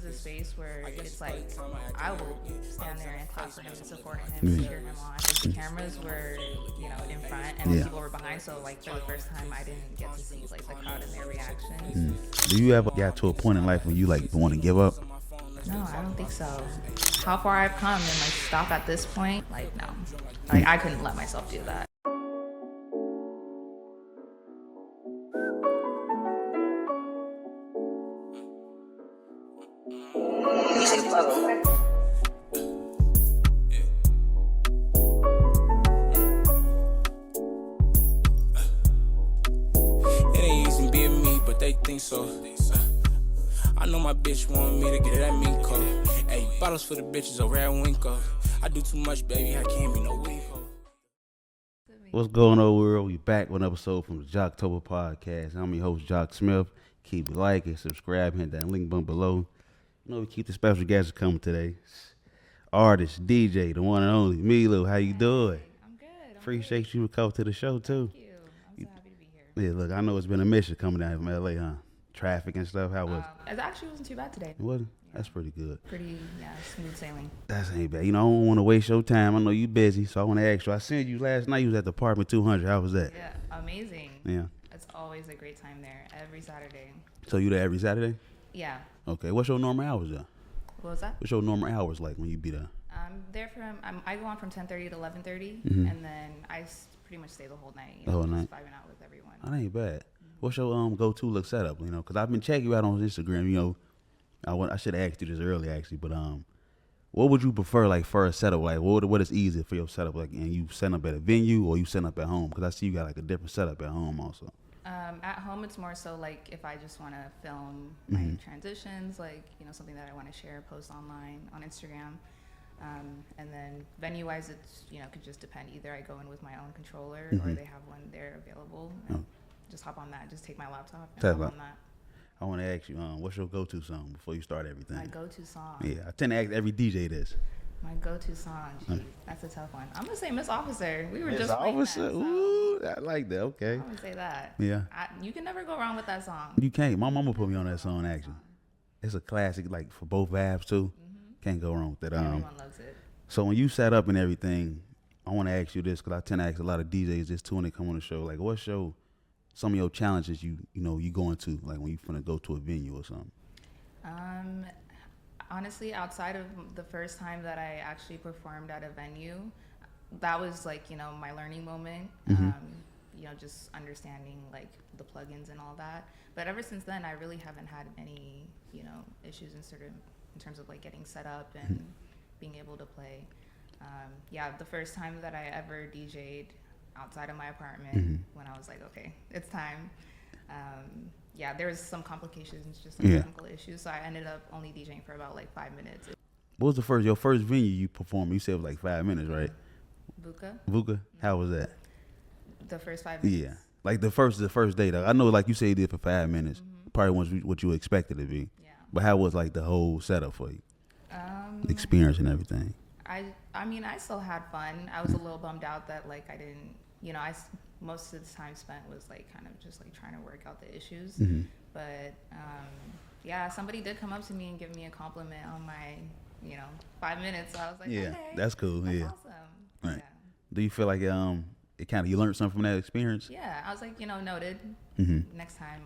is a space where it's like I will stand there and clap for him and support him and cheer him on. Like the cameras were, in front and the people were behind. So like for the first time, I didn't get to see like the crowd and their reactions. Do you ever got to a point in life when you like want to give up? No, I don't think so. How far I've come and like stop at this point, like no, like I couldn't let myself do that. It ain't easy being me, but they think so. I know my bitch want me to get it at Minko. Hey, bottles for the bitches over at Winko. I do too much, baby, I can't be no weako. What's going on, world? We back with an episode from the JOCTOBER podcast. I'm your host, Jock Smith. Keep liking, subscribe, hit that link button below. We keep the special guests coming today. Artist, DJ, the one and only MiLU. How you doing? I'm good. Appreciate you coming to the show too. Thank you. I'm so happy to be here. Yeah, look, I know it's been a mission coming down from LA, huh? Traffic and stuff. How was It actually wasn't too bad today. it? Was it? That's pretty good. Pretty, smooth sailing. That's ain't bad. I don't want to waste your time. I know you busy, so I want to ask you. I seen you last night. You was at the apartment 200. How was that? Yeah, amazing. Yeah. It's always a great time there every Saturday. So you there every Saturday? Yeah. Okay. What's your normal hours there? What was that? What's your normal hours like when you be there? I'm there I go on from 10:30 to 11:30, and then I pretty much stay the whole night. The whole night? Just vibing out with everyone. That ain't bad. What's your go-to look setup? Because I've been checking you out on Instagram. I should have asked you this earlier actually, but what would you prefer like for a setup? Like what is easier for your setup? Like, and you set up at a venue or you set up at home? Because I see you got like a different setup at home also. At home, it's more so like if I just want to film my transitions, like something that I want to share, post online on Instagram. And then venue-wise, it's could just depend. Either I go in with my own controller or they have one there available. And just hop on that. Just take my laptop and hop on that. I want to ask you, what's your go-to song before you start everything? My go-to song. Yeah, I tend to ask every DJ this. My go-to song. Gee, that's a tough one. I'm gonna say Miss Officer. We were Miss just playing that Officer. song. Ooh, I like that. Okay. I'm gonna say that. Yeah. You can never go wrong with that song. You can't. My mama put me on that song actually. It's a classic, like for both vibes too. Can't go wrong with that. Everyone loves it. So when you set up and everything, I want to ask you this because I tend to ask a lot of DJs this too when they come on the show. Like, what's some of your challenges you going to like when you finna go to a venue or something? Honestly, outside of the first time that I actually performed at a venue, that was like my learning moment. Just understanding like the plugins and all that. But ever since then, I really haven't had any issues in terms of like getting set up and being able to play. The first time that I ever DJ'd outside of my apartment when I was like, okay, it's time. There was some complications, just some technical issues. So I ended up only DJing for about like 5 minutes. What was your first venue you performed? You said it was like 5 minutes, right? Vuka? How was that? The first 5 minutes? Yeah. Like the first day though. I know like you said you did for 5 minutes. Probably wasn't what you expected it to be. Yeah. But how was like the whole setup for you? The experience and everything. I mean, I still had fun. I was a little bummed out that like I didn't, most of the time spent was like kind of just like trying to work out the issues. But somebody did come up to me and give me a compliment on my, 5 minutes. So I was like, okay, that's cool. that's yeah, awesome. right. Yeah. Do you feel like it kind of you learned something from that experience? Yeah, I was like, noted. Next time,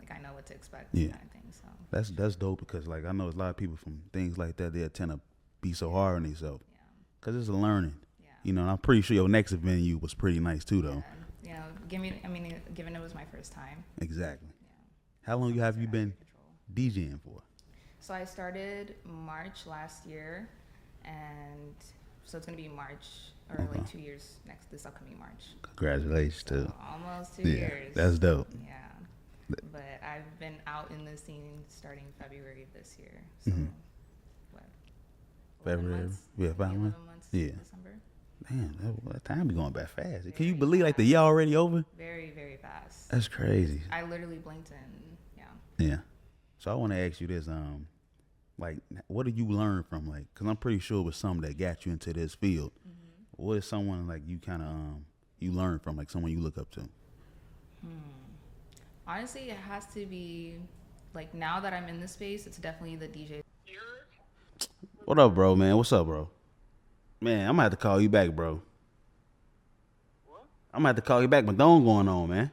I know what to expect. Yeah, kind of thing. So that's dope because like I know a lot of people from things like that they tend to be so hard on themselves because it's a learning. Yeah. And I'm pretty sure your next venue was pretty nice too, though. Yeah. Given it was my first time. Exactly. Yeah. How long have you been DJing for? So I started March last year, and so it's gonna be March or like 2 years this upcoming March. Congratulations too. Almost 2 years. That's dope. Yeah. But I've been out in the scene starting February of this year. So what? February? Yeah, 5 months. Yeah. December. Man, that time be going by fast. Can you believe like the year already over? Very, very fast. That's crazy. I literally blinked and Yeah. So I want to ask you this, like, what did you learn from like? Because I'm pretty sure it was something that got you into this field. What is someone like you kind of you learn from, like someone you look up to? Honestly, it has to be like now that I'm in this space, it's definitely the DJ. What up, bro, man? What's up, bro? Man, I'm gonna have to call you back, bro. What? I'm gonna have to call you back. Madone going on, man.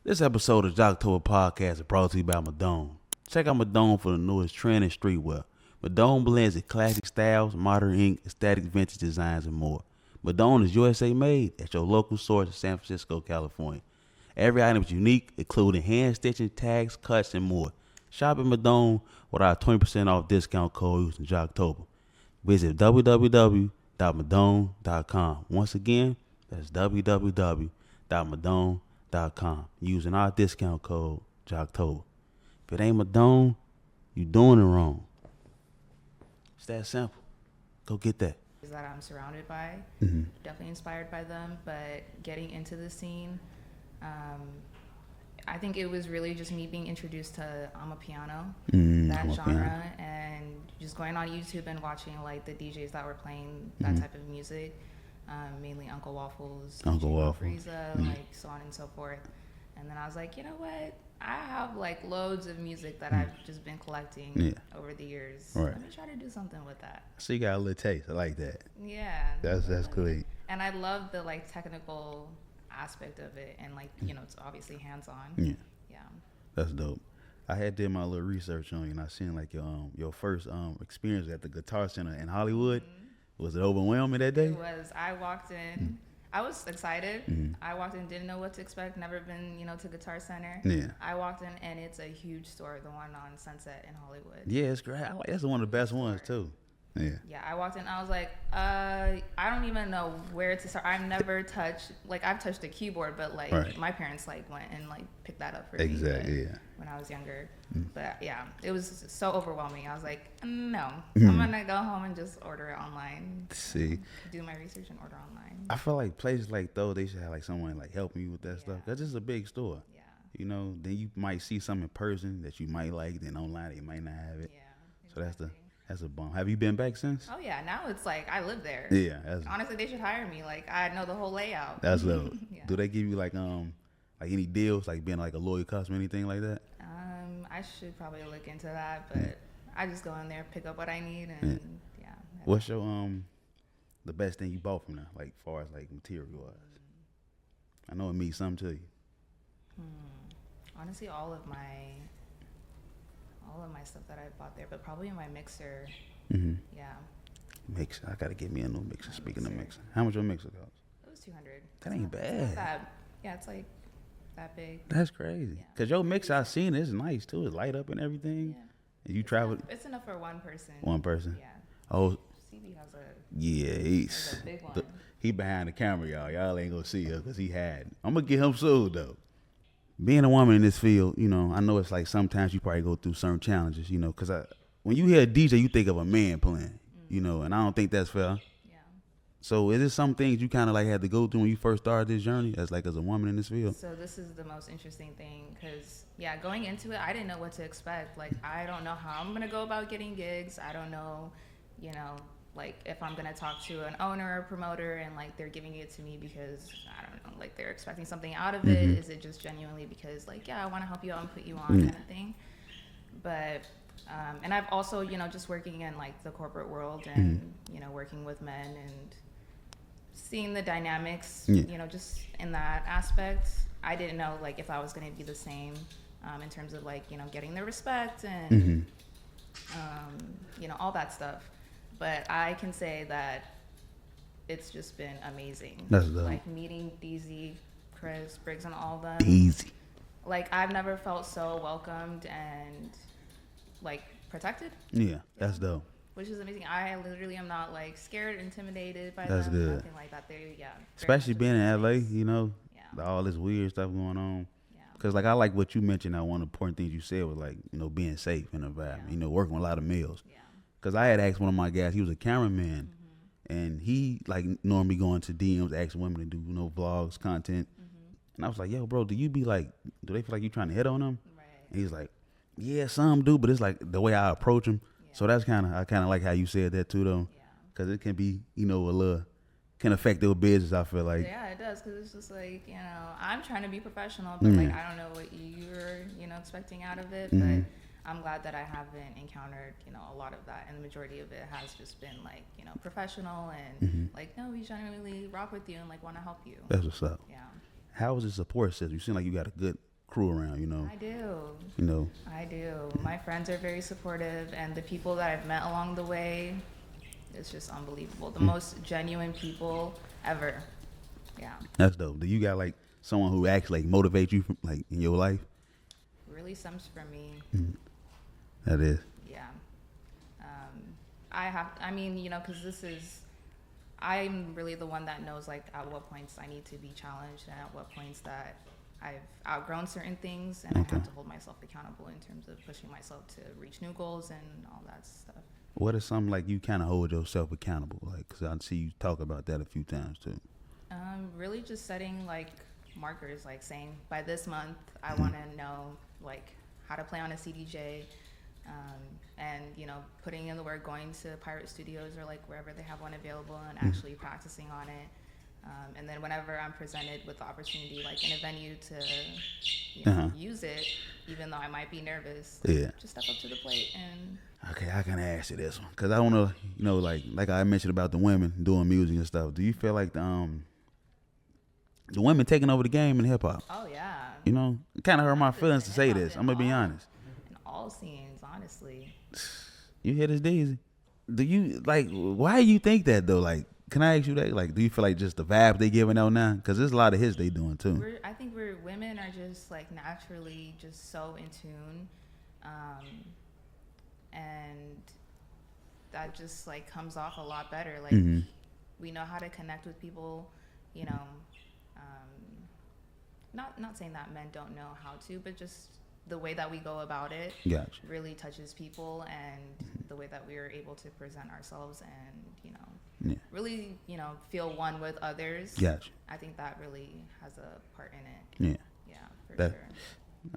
This episode of JOCTOBER Podcast is brought to you by Madone. Check out Madone for the newest trend in streetwear. Madone blends in classic styles, modern ink, aesthetic vintage designs, and more. Madone is USA made at your local source in San Francisco, California. Every item is unique, including hand stitching, tags, cuts, and more. Shop at Madone with our 20% off discount code using JOCTOBER. Visit www.madone.com. Once again, that's www.madone.com using our discount code JOCTOBER. If it ain't Madone, you doing it wrong. It's that simple. Go get that. That I'm surrounded by, definitely inspired by them. But getting into the scene, I think it was really just me being introduced to Amapiano, that genre, and just going on YouTube and watching like the DJs that were playing that type of music, mainly Uncle Waffles, Frieza, like so on and so forth. And then I was like, you know what? I have like loads of music that I've just been collecting over the years. Right. Let me try to do something with that. So you got a little taste. I like that. Yeah. That's cool. And I love the like technical aspect of it, and like it's obviously hands-on. Yeah. Yeah. That's dope. I had did my little research on you, and I seen like your first experience at the Guitar Center in Hollywood. Was it overwhelming that day? It was. I walked in. I was excited. I walked in, didn't know what to expect. Never been, to Guitar Center. Yeah. I walked in, and it's a huge store, the one on Sunset in Hollywood. Yeah, it's great. That's one of the best ones too. Yeah. Yeah, I walked in. I was like, I don't even know where to start. I've never touched, like, I've touched a keyboard, but like my parents like went and like picked that up for me. Exactly. Yeah. When I was younger, but yeah, it was so overwhelming. I was like, no, I'm gonna go home and just order it online. See, do my research and order online. I feel like places like those, they should have like someone like helping you with that stuff. Cause it's a big store. Yeah. Then you might see something in person that you might like, then online you might not have it. Yeah. Exactly. So that's a bump. Have you been back since? Oh yeah, now it's like I live there. Yeah. Honestly, they should hire me. Like I know the whole layout. That's dope. Yeah. Do they give you like any deals, like being like a loyal customer, anything like that? I should probably look into that, but I just go in there, pick up what I need, and yeah. What's your the best thing you bought from there, like far as like material wise? I know it means something to you. Honestly, all of my stuff that I bought there, but probably my mixer. Yeah. Mixer. I gotta get me a new mixer. Speaking of mixer, how much your mixer cost? It was $200. That ain't bad. Yeah, it's like that big. That's crazy. Yeah. Cause your mixer, I seen it's nice too. It's light up and everything. Yeah. And you travel. It's enough for one person. One person. Yeah. Oh. CB has a. Yeah, he's a big one. He behind the camera, y'all. Y'all ain't gonna see her because he had. I'm gonna get him soon though. Being a woman in this field, I know it's like sometimes you probably go through certain challenges, because when you hear a DJ, you think of a man playing, and I don't think that's fair. Yeah. So is it some things you kind of like had to go through when you first started this journey as a woman in this field? So this is the most interesting thing because, going into it, I didn't know what to expect. Like, I don't know how I'm going to go about getting gigs. I don't know, like if I'm going to talk to an owner or promoter and like they're giving it to me because, I don't know, like they're expecting something out of it. Is it just genuinely because like, I want to help you out and put you on kind of thing. But, and I've also, just working in like the corporate world and, working with men and seeing the dynamics, just in that aspect. I didn't know like if I was going to be the same in terms of like, getting the respect and, all that stuff. But I can say that it's just been amazing. That's dope. Like meeting DZ, Chris, Briggs, and all of them. Easy. Like I've never felt so welcomed and like protected. Yeah, that's dope. Which is amazing. I literally am not like scared, intimidated by that's them. Good. Nothing like that. Especially being in LA, Yeah. all this weird stuff going on. Yeah. Because like I like what you mentioned. One of the important things you said was like being safe in the environment. Working with a lot of males. Yeah. Because I had asked one of my guys, he was a cameraman, and he like normally going to DMs, asking women to do vlogs, content, and I was like, yo, bro, do they feel like you trying to hit on them? Right. And he's like, yeah, some do, but it's like the way I approach them. Yeah. So I kind of like how you said that too, though, because it can be a little can affect their business. I feel like. Yeah, it does, because it's just like, I'm trying to be professional, but like I don't know what you're expecting out of it, but I'm glad that I haven't encountered a lot of that, and the majority of it has just been like professional and like, no, we genuinely rock with you and like want to help you. That's what's up. Yeah. How is the support system? You seem like you got a good crew around. I do. I do. My friends are very supportive, and the people that I've met along the way, it's just unbelievable. The most genuine people ever. Yeah. That's dope. Do you got like someone who actually like motivate you from, like in your life? Really stems from me. That is. Yeah. Because I'm really the one that knows like at what points I need to be challenged and at what points that I've outgrown certain things, and I have to hold myself accountable in terms of pushing myself to reach new goals and all that stuff. What is something like you kind of hold yourself accountable? Like, because I see you talk about that a few times too. Really just setting like markers, like saying by this month I want to know like how to play on a CDJ, and putting in the work, going to pirate studios or like wherever they have one available and actually practicing on it. And then whenever I'm presented with the opportunity, like in a venue to use it, even though I might be nervous, just step up to the plate. And okay, I can ask you this one because I want to, like I mentioned about the women doing music and stuff. Do you feel like the women taking over the game in hip hop? Oh yeah. It kind of hurt my feelings to say this. I'm gonna be honest. In all scenes, honestly. You hear this, Daisy? Do you like? Why do you think that though? Like, can I ask you that? Like, do you feel like just the vibe they giving out now? Because there's a lot of hits they doing too. I think women are just like naturally just so in tune, and that just like comes off a lot better. Like we know how to connect with people, not saying that men don't know how to, but just the way that we go about it really touches people, and the way that we are able to present ourselves and really feel one with others. I think that really has a part in it. Sure.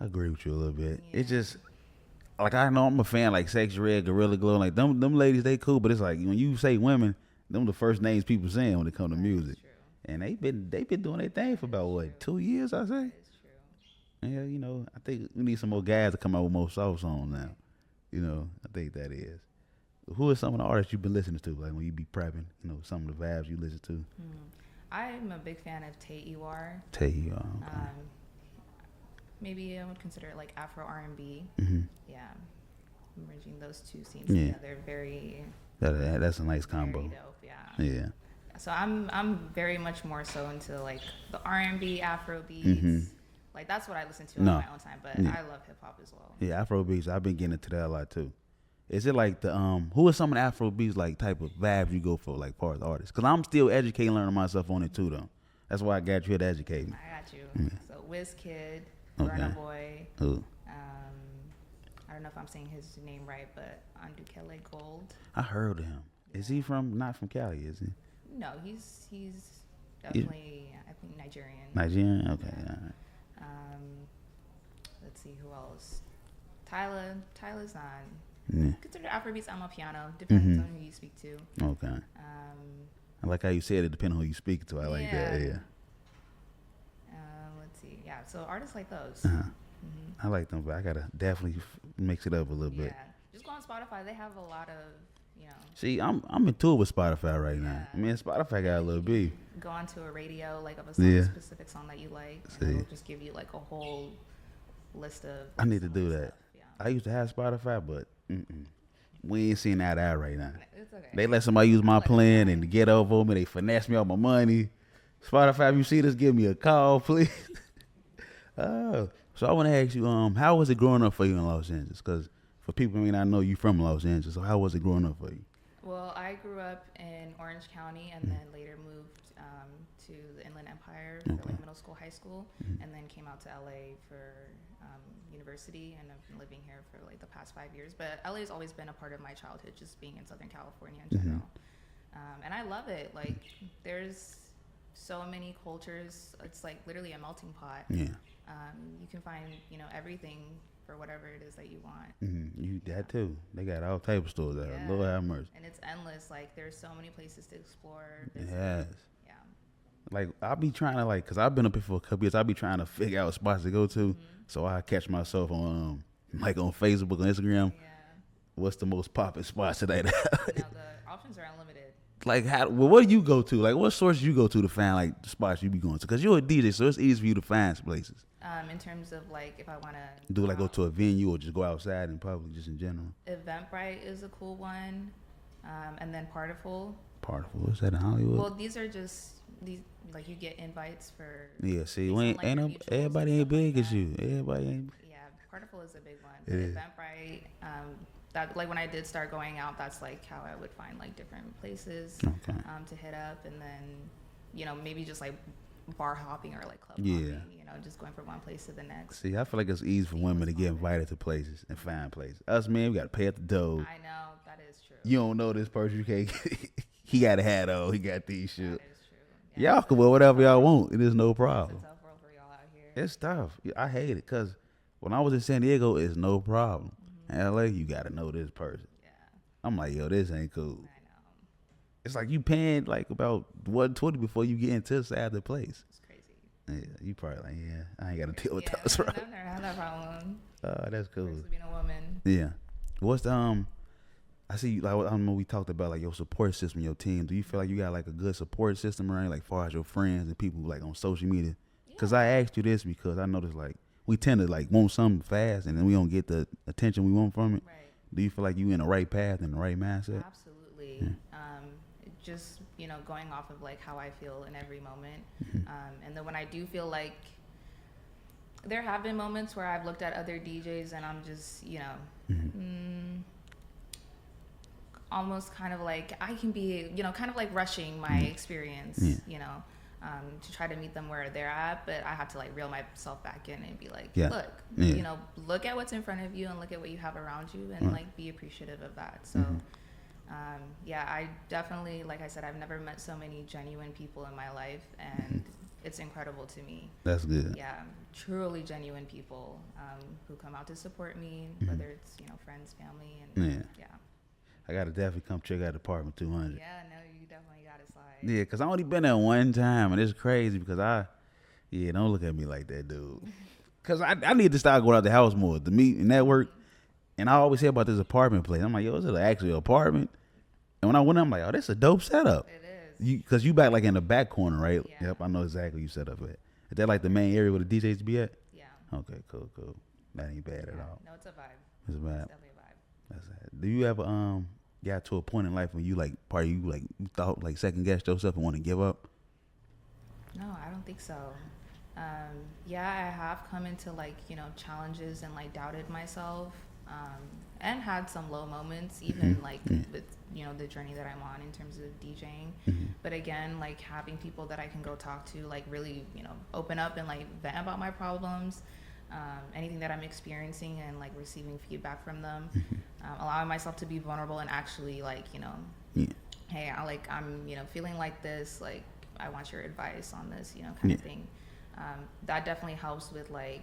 I agree with you a little bit. It's just like, I know I'm a fan like Sex Red, Gorilla Glow, like them ladies, they cool, but it's like when you say women, them the first names people saying when it come to music. And they been doing their thing for about 2 years, I say. Yeah, I think we need some more guys to come out with more soft songs now. I think that is. Who are some of the artists you've been listening to? Like when you be prepping, some of the vibes you listen to. I'm a big fan of Tay Iwar. Tay Iwar. Okay. Maybe I would consider it like Afro R&B. Yeah, merging those two scenes together, very. That's a nice combo. Very dope. Yeah. So I'm very much more so into like the R&B, Afro beats. Like that's what I listen to on my own time, but I love hip hop as well. Yeah, Afro beats. I've been getting into that a lot too. Is it like the who are some of the Afro beats like type of vibes you go for like part of the artists? Because I'm still educating, learning myself on it too though. That's why I got you here to educate me. I got you. So Wizkid, Burna Boy. I don't know if I'm saying his name right, but Andukele Gold. I heard of him. Is he not from Cali? Is he? No, he's definitely I think Nigerian. Nigerian, okay. Yeah. All right. Let's see who else. Tyler's not considered Afrobeats. I'm a piano. Depends on who you speak to. Okay. I like how you said it. Depending on who you speak to. I like that. Yeah. Let's see. Yeah. So artists like those. I like them, but I gotta definitely mix it up a little bit. Yeah. Just go on Spotify. They have a lot of See, I'm in tour with Spotify right now. I mean, Spotify got a little beef. Go onto a radio like of a specific song that you like, and it'll just give you like a whole list of. I need to do that. Yeah. I used to have Spotify, but we ain't seeing that out right now. It's okay. They let somebody use my plan and get over me. They finesse me all my money. Spotify, if you see this, give me a call, please. So I want to ask you, how was it growing up for you in Los Angeles? Because for people who may not know you from Los Angeles, so how was it growing up for you? Well, I grew up in Orange County and then later moved to the Inland Empire for like middle school, high school, and then came out to LA for university, and I've been living here for like the past 5 years. But LA has always been a part of my childhood, just being in Southern California in general. And I love it. Like there's so many cultures. It's like literally a melting pot. Yeah. You can find everything for whatever it is that you want. You that too. They got all type of stores out. Yeah. Lord have mercy. And it's endless. Like there's so many places to explore. Visit. Yes. Yeah. Like I be trying to cause I've been up here for a couple years. I be trying to figure out spots to go to, so I catch myself on on Facebook or Instagram. Yeah. What's the most popping spots today? The options are unlimited. Like what do you go to? Like what sources you go to find like the spots you be going to? Cause you're a DJ, so it's easy for you to find places. In terms of like if I want to Go to a venue or just go outside in public, just in general. Eventbrite is a cool one, and then Partiful. Partiful, is that in Hollywood? Well, these are just these like you get invites for. Yeah, see, like, ain't no, everybody ain't big as you. Everybody ain't. Yeah, Partiful is a big one. It is. Eventbrite, that like when I did start going out, that's like how I would find like different places Okay. to hit up, and then maybe just like bar hopping or like club Yeah. hopping, just going from one place to the next. See, I feel like it's easy for women to get invited to places and find places. Us men, we got to pay at the door. I know, that is true. You don't know this person, you can't. He got a hat on. He got these shoes. That is true. Yeah, Y'all can wear whatever y'all want. It is no problem. It's a tough world for y'all out here. It's tough. I hate it because when I was in San Diego, it's no problem. In LA, you got to know this person. Yeah, I'm like, yo, this ain't cool. I know. It's like you paying like about $120 before you get into the side of the place. It's crazy. Yeah, you probably like, yeah, I ain't got to deal with Yeah, those, I've right? never had that problem. That's cool. Especially being a woman. Yeah. What's the I see you, like I don't know, we talked about like your support system, your team. Do you feel like you got like a good support system around, like far as your friends and people like on social media? Because I asked you this because I noticed like we tend to like want something fast and then we don't get the attention we want from it. Right. Do you feel like you in the right path and the right mindset? Absolutely. Just going off of like how I feel in every moment, and then when I do feel like there have been moments where I've looked at other DJs and I'm just almost kind of like I can be kind of like rushing my experience to try to meet them where they're at, but I have to like reel myself back in and be like, look, look at what's in front of you and look at what you have around you and like be appreciative of that. So I definitely, like I said, I've never met so many genuine people in my life, and it's incredible to me. That's good. Yeah, truly genuine people who come out to support me, whether it's friends, family, and I gotta definitely come check out Apartment 200. Yeah, no, you definitely gotta slide. Yeah, cause I only been there one time, and it's crazy because don't look at me like that, dude. Cause I need to start going out the house more to meet and network. And I always hear about this apartment place. I'm like, yo, is it actually an apartment? And when I went, I'm like, oh, this is a dope setup. It is. Cause you back like in the back corner, right? Yeah. Yep, I know exactly you set up at. Is that like the main area where the DJs be at? Yeah. Okay, cool. That ain't bad at all. No, it's a vibe. It's a vibe. It's definitely a vibe. That's it. Do you ever got to a point in life when you like you thought like second guessed yourself and want to give up? No, I don't think so. I have come into like challenges and like doubted myself, and had some low moments even like with the journey that I'm on in terms of DJing. But again, like having people that I can go talk to, like really open up and like vent about my problems, anything that I'm experiencing, and like receiving feedback from them, allowing myself to be vulnerable and actually like hey, I'm feeling like this, like I want your advice on this, kind of thing. That definitely helps with like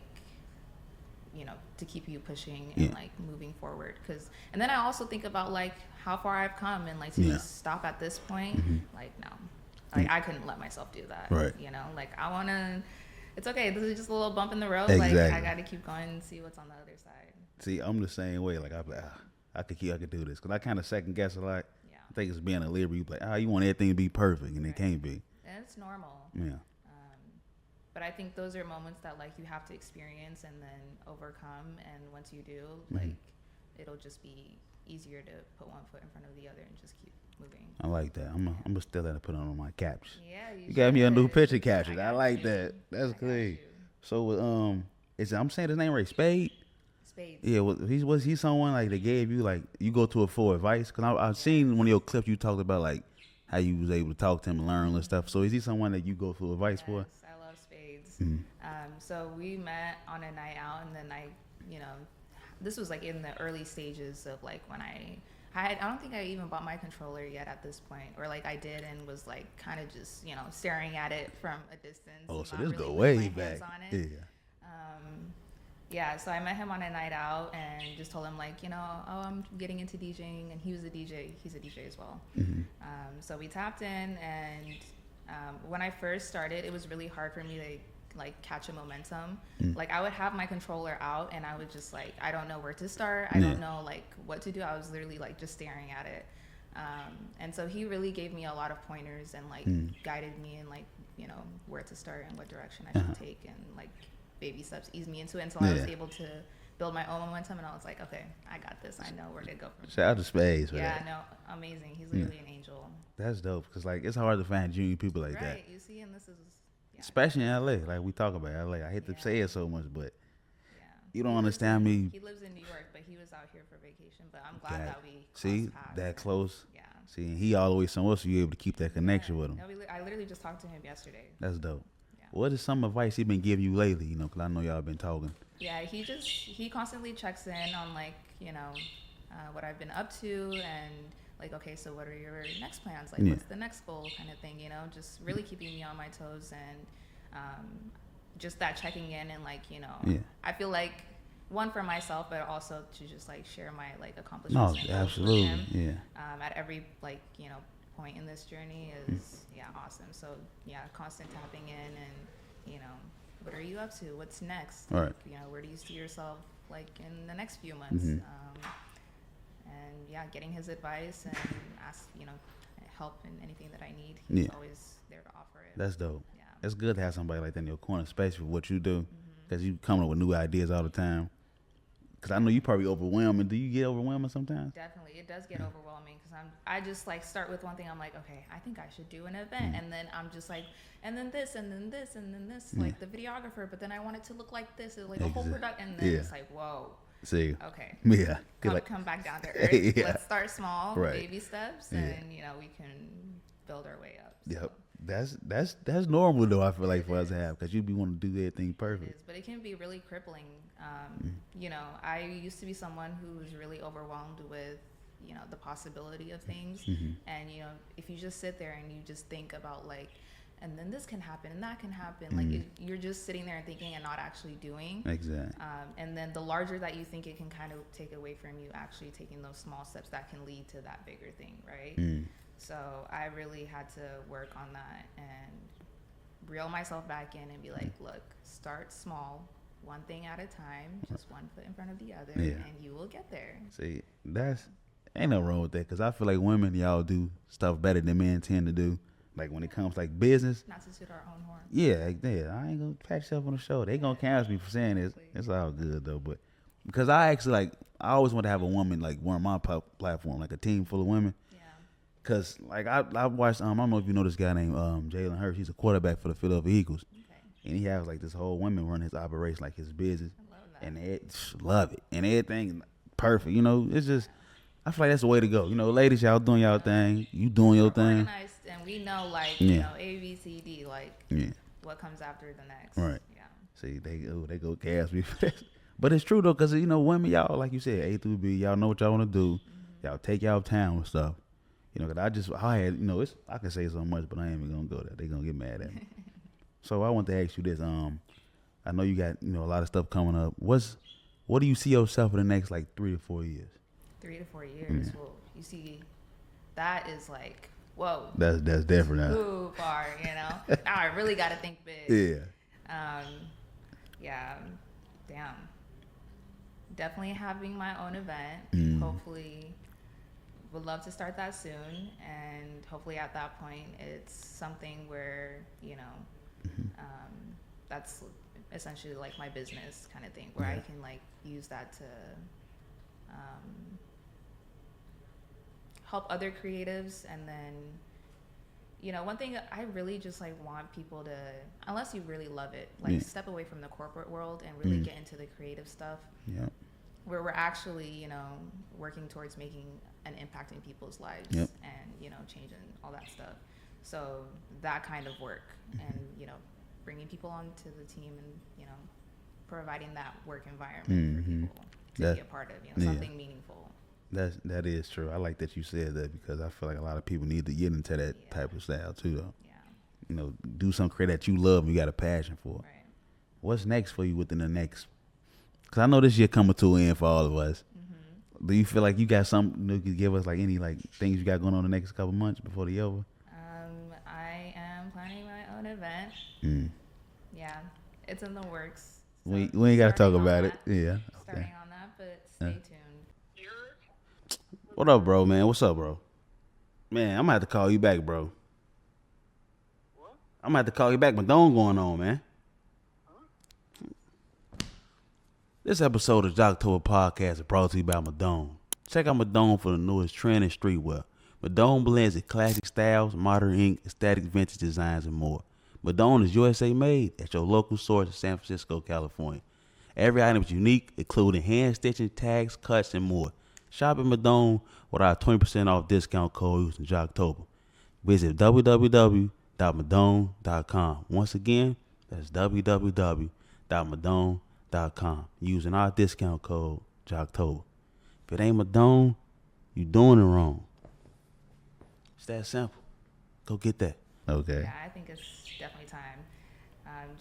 to keep you pushing and like moving forward. And then I also think about like how far I've come, and like to just stop at this point, like no, like I couldn't let myself do that. Right. Like I want to. It's okay. This is just a little bump in the road. Exactly. Like I got to keep going and see what's on the other side. See, I'm the same way. Like I'm like, I could do this, because I kind of second guess a lot. Yeah. I think it's being a leader. You like, you want everything to be perfect, and it can't be. And it's normal. Yeah. But I think those are moments that like you have to experience and then overcome. And once you do, like it'll just be easier to put one foot in front of the other and just keep moving. I like that. I'm gonna still have to put on my caption. Yeah, you got me a new picture caption. I got like you. that. That's I clean. got you. So I'm saying his name right, Spade. Spades. Yeah, was he someone like that gave you like you go to it for advice? Because I've seen one of your clips you talked about like how you was able to talk to him and learn and stuff. So is he someone that you go for advice for? Yes, I love Spades. So we met on a night out, and then this was like in the early stages of like when I don't think I even bought my controller yet at this point, or like I did and was like kind of just staring at it from a distance. Oh, so not this really go with way my back. hands on it. Yeah. Yeah, so I met him on a night out and just told him like, oh, I'm getting into DJing, and he was a DJ. He's a DJ as well. So we tapped in, and when I first started, it was really hard for me to like catch a momentum. Like I would have my controller out, and I would just like, I don't know where to start. I don't know like what to do. I was literally like just staring at it. And so he really gave me a lot of pointers and like guided me in like, where to start and what direction I should take, and like baby steps ease me into it until I was able to build my own momentum, and I was like, okay, I got this. I know where to go from. Shout out to Spades for that. Yeah, no, amazing. He's literally an angel. That's dope, because like it's hard to find junior people like that. Right, you see, and this is especially in LA. Like we talk about LA. I hate to say it so much, but you don't understand me. He lives in New York, but he was out here for vacation. But I'm glad that we see paths. that close. Yeah. See, and he all the way somewhere, so you're able to keep that connection with him. No, I literally just talked to him yesterday. That's dope. Yeah. What is some advice he been giving you lately? Because I know y'all been talking. Yeah, he constantly checks in on like what I've been up to, and like, okay, so what are your next plans? Like, what's the next goal, kind of thing? Just really keeping me on my toes, and just that checking in, and like I feel like one for myself, but also to just like share my like accomplishments. No, and goals absolutely, with him, yeah. At every like point in this journey is awesome. So constant tapping in, and what are you up to? What's next? Right. Like, where do you see yourself like in the next few months? And getting his advice and ask help in anything that I need. He's always there to offer it. That's dope. Yeah. It's good to have somebody like that in your corner, especially for what you do, because you coming up with new ideas all the time. Because I know you probably overwhelming. Do you get overwhelming sometimes? Definitely, it does get overwhelming, because I just like start with one thing. I'm like, okay, I think I should do an event, and then I'm just like, and then this, and then this, and then this, like the videographer. But then I want it to look like this, like a whole production, and then it's like, whoa. See. Okay. Yeah. Come back down to earth. Let's start small, baby steps, and we can build our way up. So. Yep. That's normal though. I feel like for us to have, because you be wanting to do everything perfect. It is, but it can be really crippling. I used to be someone who was really overwhelmed with the possibility of things, and if you just sit there and you just think about like, and then this can happen and that can happen, like you're just sitting there and thinking and not actually doing. Exactly. And then the larger that you think, it can kind of take away from you actually taking those small steps that can lead to that bigger thing, right? So I really had to work on that and reel myself back in and be like, look, start small, one thing at a time, just one foot in front of the other, and you will get there. See, ain't no wrong with that, because I feel like women, y'all do stuff better than men tend to do. Like when it comes like business. Not to toot our own horn. Yeah, I ain't gonna pat yourself on the shoulder. They gonna cancel me for saying this. It's all good though, but because I actually I always want to have a woman like run my platform, like a team full of women. Yeah. Cause like I watched I don't know if you know this guy named Jalen Hurts. He's a quarterback for the Philadelphia Eagles. Okay. And he has like this whole women run his operation, like his business. I love that. And love it, and everything perfect. It's just. I feel like that's the way to go. Ladies, y'all doing y'all thing. You doing your thing. Organized, and we know, like, A, B, C, D, like, what comes after the next. Right. Yeah. See, they go gas me for that. But it's true, though, because, women, y'all, like you said, A through B, y'all know what y'all want to do. Y'all take y'all time with stuff. Because I had, I can say so much, but I ain't even going to go there. They going to get mad at me. So I want to ask you this. I know you got, a lot of stuff coming up. What do you see yourself in the next, like, 3 to 4 years? 3 to 4 years. Well, you see, that is like, whoa. That's different now. Too far, Now I really got to think big. Yeah. Damn. Definitely having my own event. Hopefully, would love to start that soon, and hopefully at that point it's something where that's essentially like my business kind of thing, where I can like use that to help other creatives. And then one thing I really just like want people to, unless you really love it, like step away from the corporate world and really get into the creative stuff, where we're actually working towards making an impact in people's lives, and changing all that stuff. So that kind of work, and bringing people onto the team, and providing that work environment for people to be a part of, something meaningful. That is true. I like that you said that, because I feel like a lot of people need to get into that type of style too, though. Yeah. Do something creative that you love and you got a passion for. Right. What's next for you within the next Cause I know this year coming to an end for all of us. Do you feel like you got something you could give us, like any like things you got going on the next couple months before the over? I am planning my own event. Yeah, it's in the works. So We ain't got to talk starting on about it. that. Yeah. Starting Okay. on that, but stay tuned. What up, bro, man? What's up, bro? Man, I'm gonna have to call you back, bro. What? I'm gonna have to call you back. Madone going on, man. This episode of JOCTOBER Podcast is brought to you by Madone. Check out Madone for the newest trend in streetwear. Madone blends in classic styles, modern ink, aesthetic vintage designs, and more. Madone is USA made at your local source in San Francisco, California. Every item is unique, including hand stitching, tags, cuts, and more. Shop at Madone with our 20% off discount code using JOCTOBER. Visit www.madone.com. Once again, that's www.madone.com using our discount code JOCTOBER. If it ain't Madone, you doing it wrong. It's that simple. Go get that. Okay. Yeah, I think it's definitely time.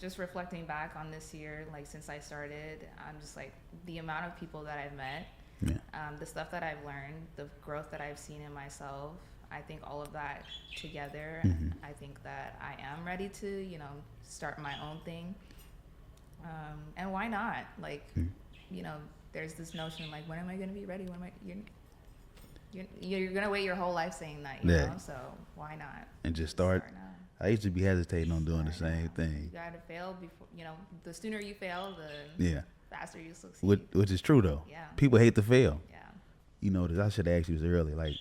Just reflecting back on this year, like since I started, I'm just like the amount of people that I've met, the stuff that I've learned, the growth that I've seen in myself. I think all of that together, I think that I am ready to, start my own thing. And why not? Like, there's this notion like, when am I going to be ready? When am I? You're going to wait your whole life saying that, you know? So why not? And just start. now. I used to be hesitating on doing the same You thing. gotta fail before, the sooner you fail, the faster you succeed. Which is true though. Yeah. People hate to fail. Yeah. I should have asked you this earlier. Like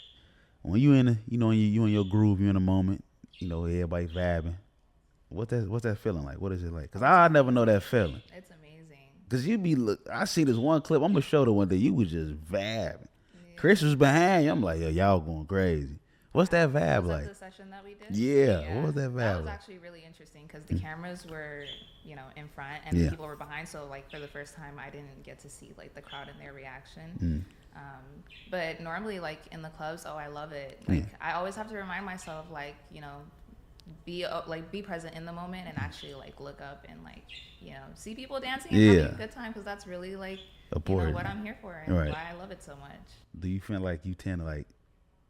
when you in your groove, you in a moment, everybody vibing. What's that feeling like? What is it like? Cause I never know that feeling. It's amazing. Cause I see this one clip. I'm gonna show the one day you was just vibing. Chris was behind you. I'm like, yo, y'all going crazy. What's that vibe Was like? that the session that we did? Yeah. What was that vibe That was like? actually really interesting because the cameras were, in front and the people were behind. So like for the first time, I didn't get to see like the crowd and their reaction. But normally like in the clubs, I love it. Like I always have to remind myself like, be present in the moment and actually like look up and like, see people dancing and having a good time because that's really like, what I'm here for and why I love it so much. Do you feel like you tend to like,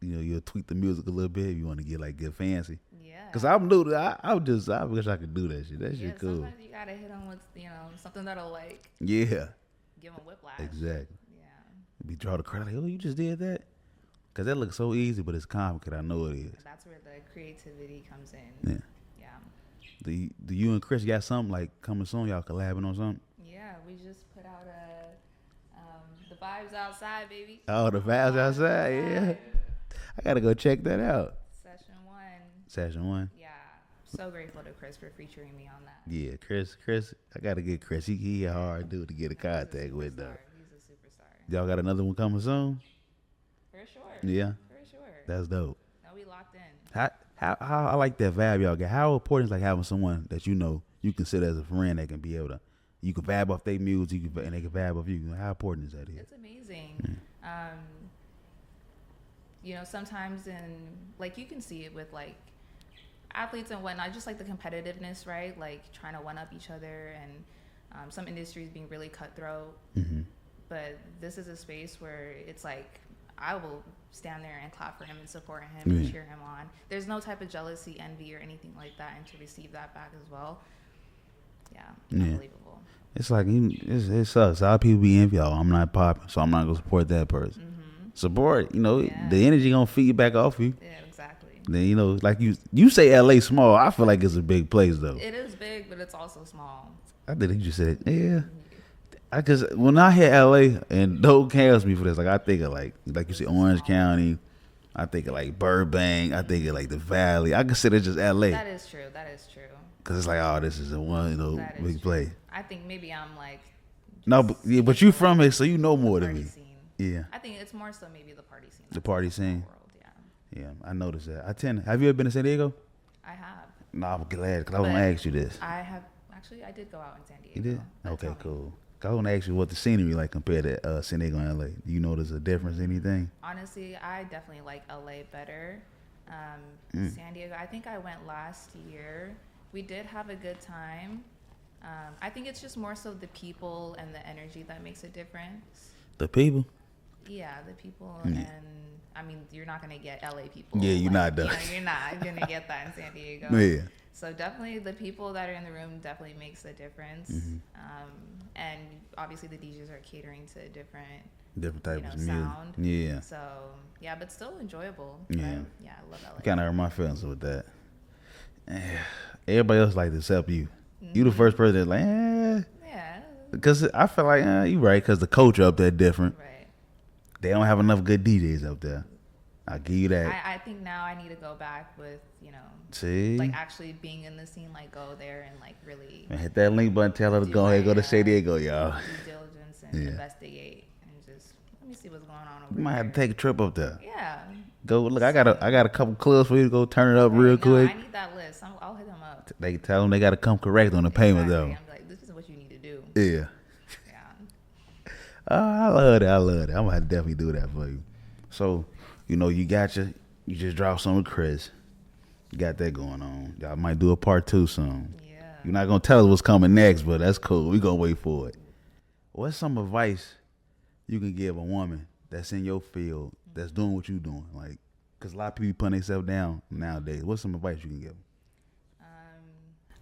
you'll tweak the music a little bit if you want to get like good fancy? Yeah. Cause I'm new to I wish I could do that shit. That shit cool. Sometimes you gotta hit them with something that'll like give them whiplash. Exactly. Yeah. Be draw the crowd like, oh, you just did that? Cause that looks so easy, but it's complicated. I know it is. That's where the creativity comes in. Yeah. Do you and Chris got something like coming soon? Y'all collabing on something? Yeah, we just put out the vibes outside, baby. Oh, the vibes outside, yeah. I gotta go check that out. Session 1. Session 1. Yeah. So grateful to Chris for featuring me on that. Yeah, Chris. I gotta get Chris. He a hard dude to get in contact with though. He's a superstar. Y'all got another one coming soon? For sure. Yeah. For sure. That's dope. No, we locked in. How I like that vibe y'all got. How important is like having someone that you consider as a friend that can be able to, you can vibe off their music, and they can vibe off you. How important is that here? It's amazing. Sometimes you can see it with like athletes and whatnot, just like the competitiveness, right? Like trying to one up each other and some industries being really cutthroat. But this is a space where it's like, I will stand there and clap for him and support him and cheer him on. There's no type of jealousy, envy, or anything like that. And to receive that back as well, unbelievable. It's like, it sucks. A lot of people be envy, I'm not popping, so I'm not going to support that person. Support, the energy going to feed back off you. Yeah, exactly. Then, like you say LA small. I feel like it's a big place, though. It is big, but it's also small. I think you just said, yeah. Because when I hear LA, and don't cares me for this, like I think of like you said, Orange County. I think of like Burbank. I think of like the Valley. I consider it just LA. That is true. Because it's like, oh, this is a big place. I think maybe I'm like. No, but you from here, so you know more than me. Scene. Yeah. I think it's more so maybe the party scene. The party scene. World, yeah, I noticed that. Have you ever been to San Diego? I have. No, I'm glad because I was going to ask you this. I have. Actually, I did go out in San Diego. You did? Okay, cool. I want to ask you what the scenery like compared to San Diego and LA. Do you notice a difference, anything? Honestly, I definitely like LA better. San Diego, I think I went last year. We did have a good time. I think it's just more so the people and the energy that makes a difference. The people. Yeah, the people, and I mean, you're not gonna get LA people. Yeah, you're not, though. You're not gonna get that in San Diego. Yeah. So definitely, the people that are in the room definitely makes a difference. And obviously, the DJs are catering to a different type of sound. Yeah. So yeah, but still enjoyable. Yeah. But, yeah, I love LA. Kind of hurt my feelings with that. Everybody else like to accept you. You the first person that's like, Yeah. Because I feel like you right, because the culture up there different. Right. They don't have enough good DJs up there. I'll give you that. I think now I need to go back with, See? like actually being in the scene, like go there and like really Man, hit that link button, tell her to go ahead, go to San Diego, y'all. due diligence and investigate and just let me see what's going on over You might here. have to take a trip up there. Yeah. Go look. I got a couple clubs for you to go turn it up real quick. I need that list. I'll hit them up. They tell them they got to come correct on the payment though. I'm like, this is what you need to do. Yeah. Yeah. I love that. I'm gonna have to definitely do that for you. So, you just dropped some with Chris. You got that going on. Y'all might do a part 2 soon. Yeah. You're not gonna tell us what's coming next, but that's cool. We gonna wait for it. What's some advice you can give a woman that's in your field that's doing what you're doing? Like, cause a lot of people putting themselves down nowadays. What's some advice you can give them?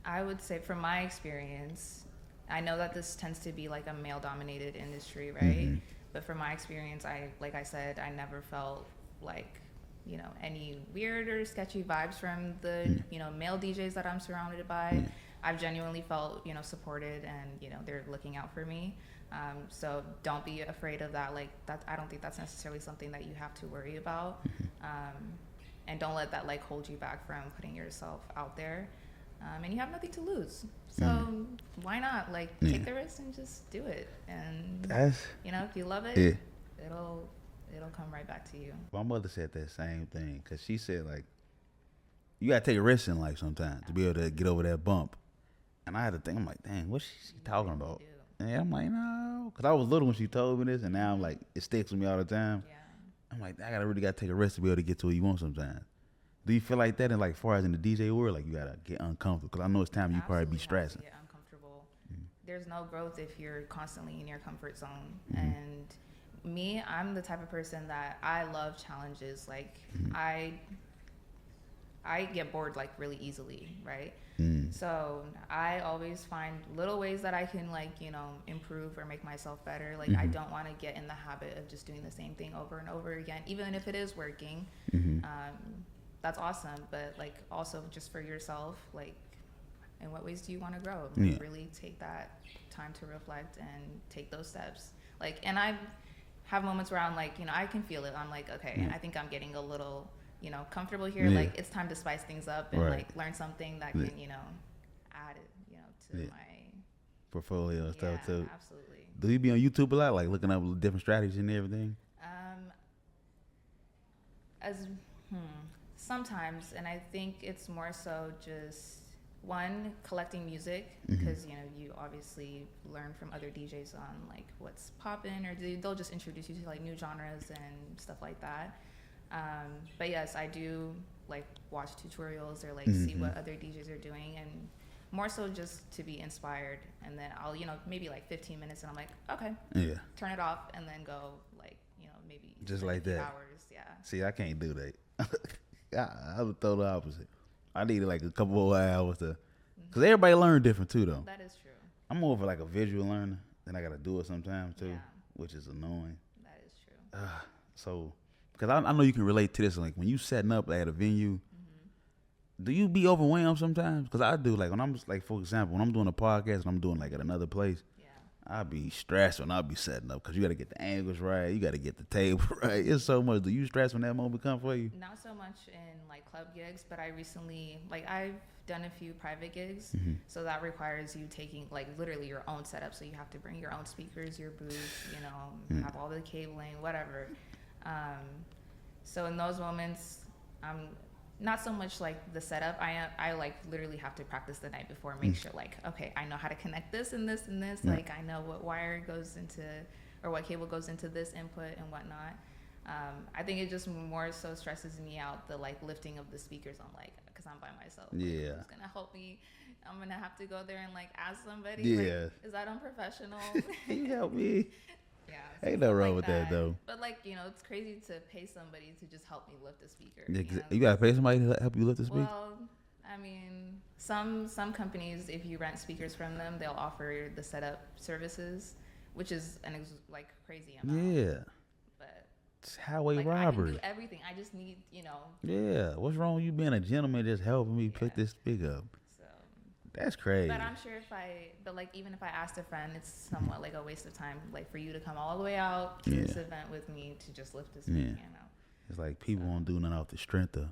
I would say from my experience, I know that this tends to be like a male-dominated industry, right? But from my experience, like I said, I never felt like, any weird or sketchy vibes from the, male DJs that I'm surrounded by. I've genuinely felt, supported and, they're looking out for me. So don't be afraid of that. Like that, I don't think that's necessarily something that you have to worry about. And don't let that like hold you back from putting yourself out there. And you have nothing to lose. So why not take the risk and just do it? And if you love it, it'll come right back to you. My mother said that same thing because she said like you gotta take a risk in life sometimes to be able to get over that bump. And I had to think, I'm like, dang, what's she talking about? And I'm like, no, because I was little when she told me this, and now I'm like, it sticks with me all the time. Yeah. I'm like, I really gotta take a risk to be able to get to where you want sometimes. Do you feel like that in like far as in the DJ world, like you gotta get uncomfortable? Because I know it's time you probably be stressing. Get uncomfortable. There's no growth if you're constantly in your comfort zone. And me, I'm the type of person that I love challenges. Like I get bored like really easily, right? So I always find little ways that I can improve or make myself better. Like I don't want to get in the habit of just doing the same thing over and over again, even if it is working. That's awesome, but like also just for yourself, like in what ways do you want to grow? Like, really take that time to reflect and take those steps. Like, and I have moments where I'm like, I can feel it. I'm like, okay, I think I'm getting a little, comfortable here. Like it's time to spice things up and like learn something that can, add it, to my portfolio and stuff too. Absolutely. Do you be on YouTube a lot, like looking up different strategies and everything? Sometimes, and I think it's more so just one, collecting music, because you obviously learn from other DJs on like what's poppin', or they'll just introduce you to like new genres and stuff like that. But yes, I do like watch tutorials or like see what other DJs are doing, and more so just to be inspired. And then I'll maybe like 15 minutes, and I'm like, okay, turn it off, and then go like maybe just like that hours. Yeah. See, I can't do that. I would throw the opposite. I needed like a couple more hours to, because everybody learn different too though. That is true. I'm more of like a visual learner, then I gotta do it sometimes too, which is annoying. That is true. So, because I know you can relate to this, like when you setting up at a venue, do you be overwhelmed sometimes? Because I do, like when I'm like, for example, when I'm doing a podcast and I'm doing like at another place, I'll be stressed when I'll be setting up because you got to get the angles right, you got to get the table right. It's so much. Do you stress when that moment come for you? Not so much in like club gigs, but I recently, like I've done a few private gigs, so that requires you taking like literally your own setup. So you have to bring your own speakers, your booth, have all the cabling, whatever. So in those moments, I'm not so much like the setup. I like literally have to practice the night before, make sure like, okay, I know how to connect this and this and this. Like I know what wire goes into, or what cable goes into this input and whatnot. I think it just more so stresses me out, the like lifting of the speakers. I'm like, because I'm by myself. Yeah. Like, who's gonna help me? I'm gonna have to go there and like ask somebody. Yeah. Like, is that unprofessional? Can you help me? Yeah. Ain't stuff nothing wrong like with that, though. But like, it's crazy to pay somebody to just help me lift a speaker. You gotta pay somebody to help you lift the speaker. Well, I mean, some companies, if you rent speakers from them, they'll offer the setup services, which is like crazy amount. Yeah. But It's highway like, robbery. I can do everything. I just need, Yeah. What's wrong with you being a gentleman just helping me pick this speaker up? So. That's crazy. But I'm sure but like even if I asked a friend, it's somewhat like a waste of time, like for you to come all the way out to this event with me to just lift this speaker, It's like people won't do nothing off the strength of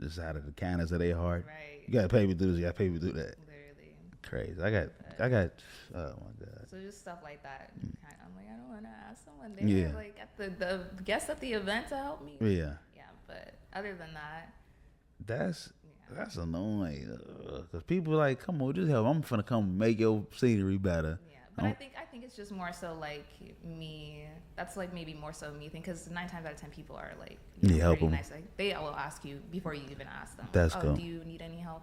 just out of the kindness of their heart. Right. You gotta pay me to do this. You gotta pay me to do that. Literally. Crazy. I got. Oh my god. So just stuff like that. I'm like, I don't want to ask someone there, like at the guest at the event to help me. Yeah. Yeah, but other than that, that's annoying. Cause people like, come on, just help. I'm finna come make your scenery better. yeah. But I think it's just more so like me. That's like maybe more so me thing, because 9 times out of 10 people are like, help pretty 'em. nice. Like they will ask you before you even ask them. That's like, cool. Do you need any help?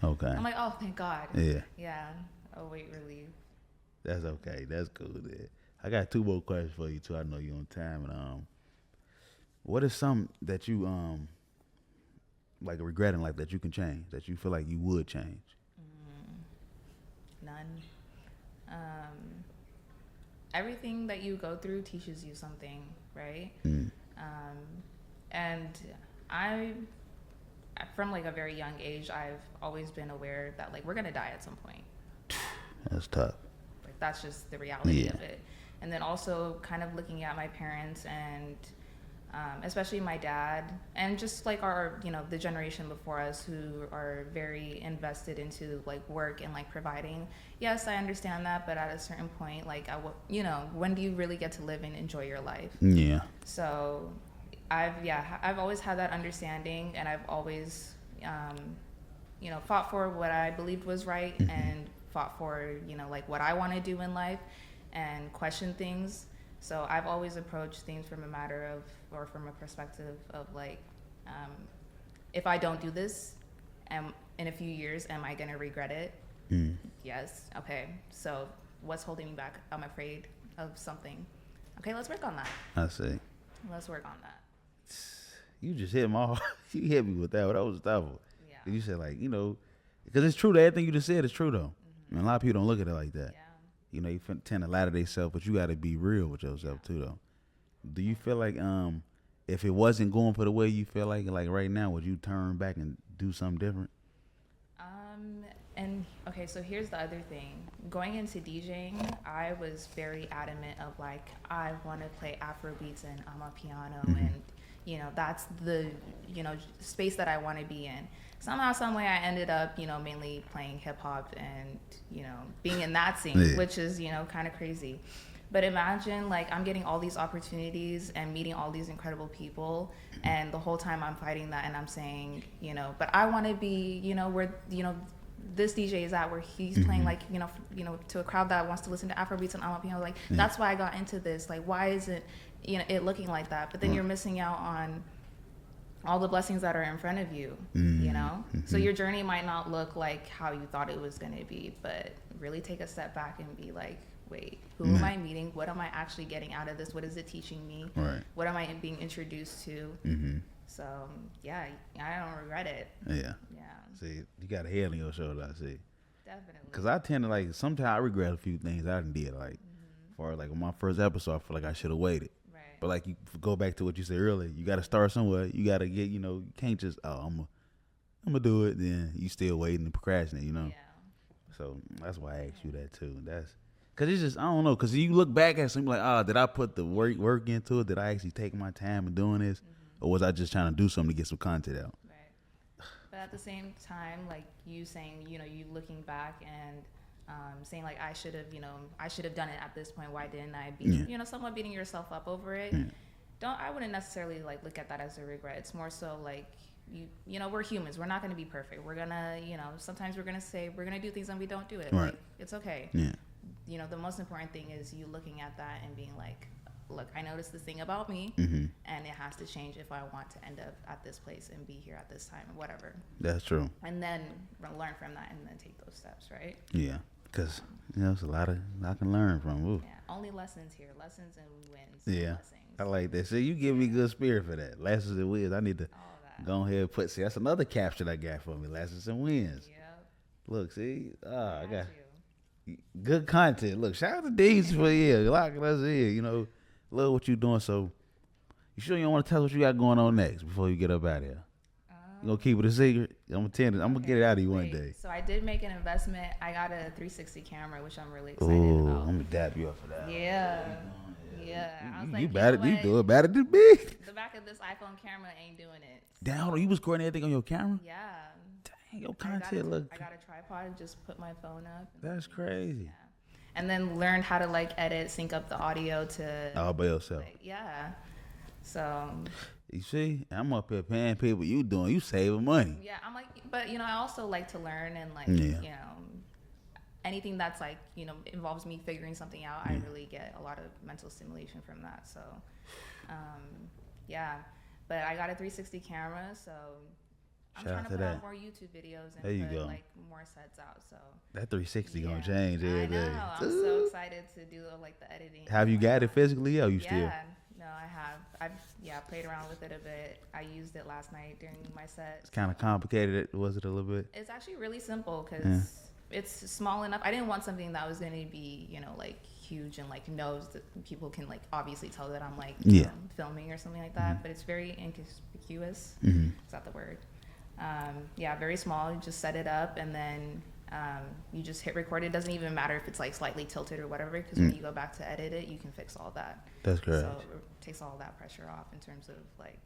Okay. I'm like, oh, thank God. Yeah. Yeah. Oh, weight relief. That's okay. That's cool. Then. I got 2 more questions for you too. I know you on time. And what is something that you like regretting, like that you can change, that you feel like you would change? None. Everything that you go through teaches you something, right? And from like a very young age, I've always been aware that like we're gonna die at some point. That's tough. Like that's just the reality of it. And then also kind of looking at my parents and especially my dad and just like our, the generation before us who are very invested into like work and like providing. Yes, I understand that, but at a certain point, like when do you really get to live and enjoy your life? Yeah. So I've always had that understanding, and I've always fought for what I believed was right and fought for like what I want to do in life and question things. So I've always approached things from a perspective of like, if I don't do this, in a few years, am I gonna regret it? Yes. Okay. So what's holding me back? I'm afraid of something. Okay, let's work on that. I see. Let's work on that. You just hit my heart. You hit me with that. That was tough. Yeah. You said like, because it's true that everything you just said is true though. I mean, a lot of people don't look at it like that. Yeah. You tend to lie to themselves, but you got to be real with yourself too, though. Do you feel like if it wasn't going for the way you feel like right now, would you turn back and do something different? And okay, so here's the other thing. Going into DJing, I was very adamant of like, I want to play Afro beats and Amapiano, and that's the space that I want to be in. Somehow, some way, I ended up mainly playing hip hop and being in that scene, which is kind of crazy. But imagine like I'm getting all these opportunities and meeting all these incredible people, and the whole time I'm fighting that, and I'm saying but I want to be where this DJ is at, where he's playing like to a crowd that wants to listen to Afrobeats and Amapiano. Like that's why I got into this. Like why isn't it looking like that? But then you're missing out on all the blessings that are in front of you, So your journey might not look like how you thought it was going to be, but really take a step back and be like, wait, who am I meeting? What am I actually getting out of this? What is it teaching me? Right. What am I being introduced to? So I don't regret it. Yeah. Yeah. See, you got a head on your shoulder, I see. Definitely. Because I tend to like, sometimes I regret a few things I did. Like, for like on my first episode, I feel like I should have waited. Right. But like, you go back to what you said earlier, you got to start somewhere. You got to get, you can't just, I'm going to do it. Then you still waiting and procrastinate, Yeah. So that's why I asked you that too. Because it's just, I don't know. Because you look back at something like, did I put the work into it? Did I actually take my time in doing this? Or was I just trying to do something to get some content out? Right. But at the same time, like you saying, you looking back and saying like, I should have done it at this point. Why didn't I? Somewhat beating yourself up over it. I wouldn't necessarily like look at that as a regret. It's more so like, we're humans. We're not going to be perfect. We're going to, sometimes we're going to say we're going to do things and we don't do it. Right. Like, it's okay. Yeah. The most important thing is you looking at that and being like look, I noticed this thing about me, Mm-hmm. and it has to change if I want to end up at this place and be here at this time or whatever. That's true. And then learn from that and then take those steps, right? Yeah, because it's a lot I can learn from. Ooh. Yeah, only lessons here, lessons and wins. Yeah, blessings. I like that. See, you give me good spirit for that. Lessons and wins. I need to All that. go ahead and put. See, that's another caption I got for me. Lessons and wins. Yep. Look, see, I got you. good content. Look, shout out to Deez for locking us in. You know, love what you doing. So, you sure you don't want to tell us what you got going on next before you get up out of here? You gonna keep it a secret? I'm gonna get it out of you one day. So I did make an investment. I got a 360 camera, which I'm really excited Ooh, about. I'm gonna dap you up for that. Yeah. I was like, You know better, you what? do it better than me. The back of this iPhone camera ain't doing it. Down, you was recording everything on your camera? Yeah. Dang, your content look. I got a tripod and just put my phone up. That's crazy. Yeah. And then learned how to like edit, sync up the audio to. All by yourself. Like, yeah. So. You see, I'm up here paying people. You saving money. Yeah, I'm like, but I also like to learn and like, Yeah. anything that's like, involves me figuring something out. I really get a lot of mental stimulation from that. So, yeah. But I got a 360 camera, so I'm Shout trying out to to put that. out more YouTube videos and There you put go. like more sets out. So That 360 gonna yeah. change I everything. know. I'm so excited to do like the editing. Have you got it physically or you still? Yeah. No, I have. I've played around with it a bit. I used it last night during my set. It's kind of complicated, was it a little bit? It's actually really simple because it's small enough. I didn't want something that was going to be, like huge and like knows that people can like obviously tell that I'm like filming or something like that. But it's very inconspicuous. Mm-hmm. Is that the word? Very small. You just set it up and then you just hit record. It doesn't even matter if it's like slightly tilted or whatever because when you go back to edit it, you can fix all that. That's correct. So it takes all that pressure off in terms of like,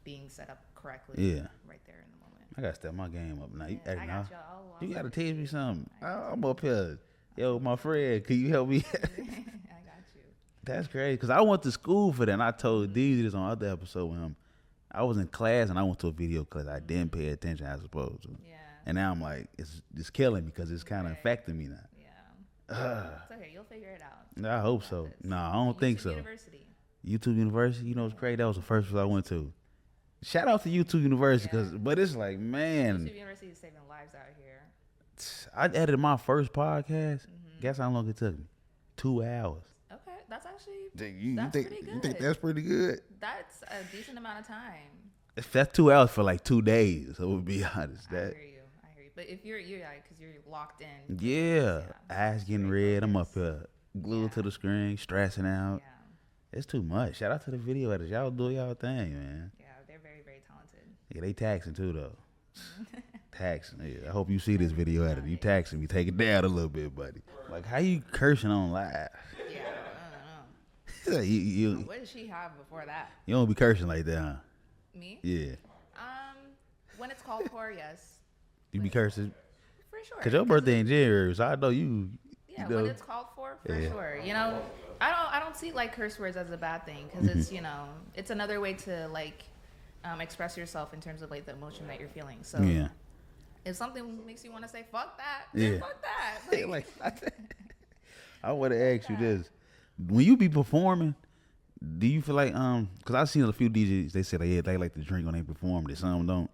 being set up correctly. Yeah. Right there in the moment. I gotta step my game up now. Yeah, I got you. You gotta teach me something. I'm up here. Yo, my friend, can you help me? I got you. That's crazy because I went to school for that. And I told Deez this on other episode with him. I was in class and I went to a video class. I didn't pay attention as supposed to. Yeah. And now I'm like, it's killing me because it's kind of affecting me now. Yeah. It's okay. You'll figure it out. I hope so. No, I don't think so. University. YouTube University, it's crazy. That was the first one I went to. Shout out to YouTube University, but it's like, man. YouTube University is saving lives out here. I edited my first podcast. Guess how long it took me? 2 hours. Okay, that's actually You pretty good. You think that's pretty good? That's a decent amount of time. If that's 2 hours for like 2 days, so to be honest. I hear you. But if you're because you're locked in. Yeah. Eyes getting red. I'm up here glued to the screen, stressing out. Yeah. It's too much. Shout out to the video editors. Y'all do y'all thing, man. Yeah, they're very, very talented. Yeah, they taxing too though. Taxing. Yeah, I hope you see this video editor. You taxing me. Take it down a little bit, buddy. Like, how you cursing on live? Yeah, I don't know. Like, you What did she have before that? don't be cursing like that, huh? Me? Yeah. When it's called for, yes. You be cursing? For sure. Because your birthday in January, so I know you. Yeah, you know. when it's called for sure. I don't see like curse words as a bad thing because it's it's another way to like express yourself in terms of like the emotion that you're feeling. So Yeah. if something makes you want to say fuck that, Yeah. then fuck that. Like, I want to ask you this: when you be performing, do you feel like because I've seen a few DJs, they say they like to drink when they perform, they some don't.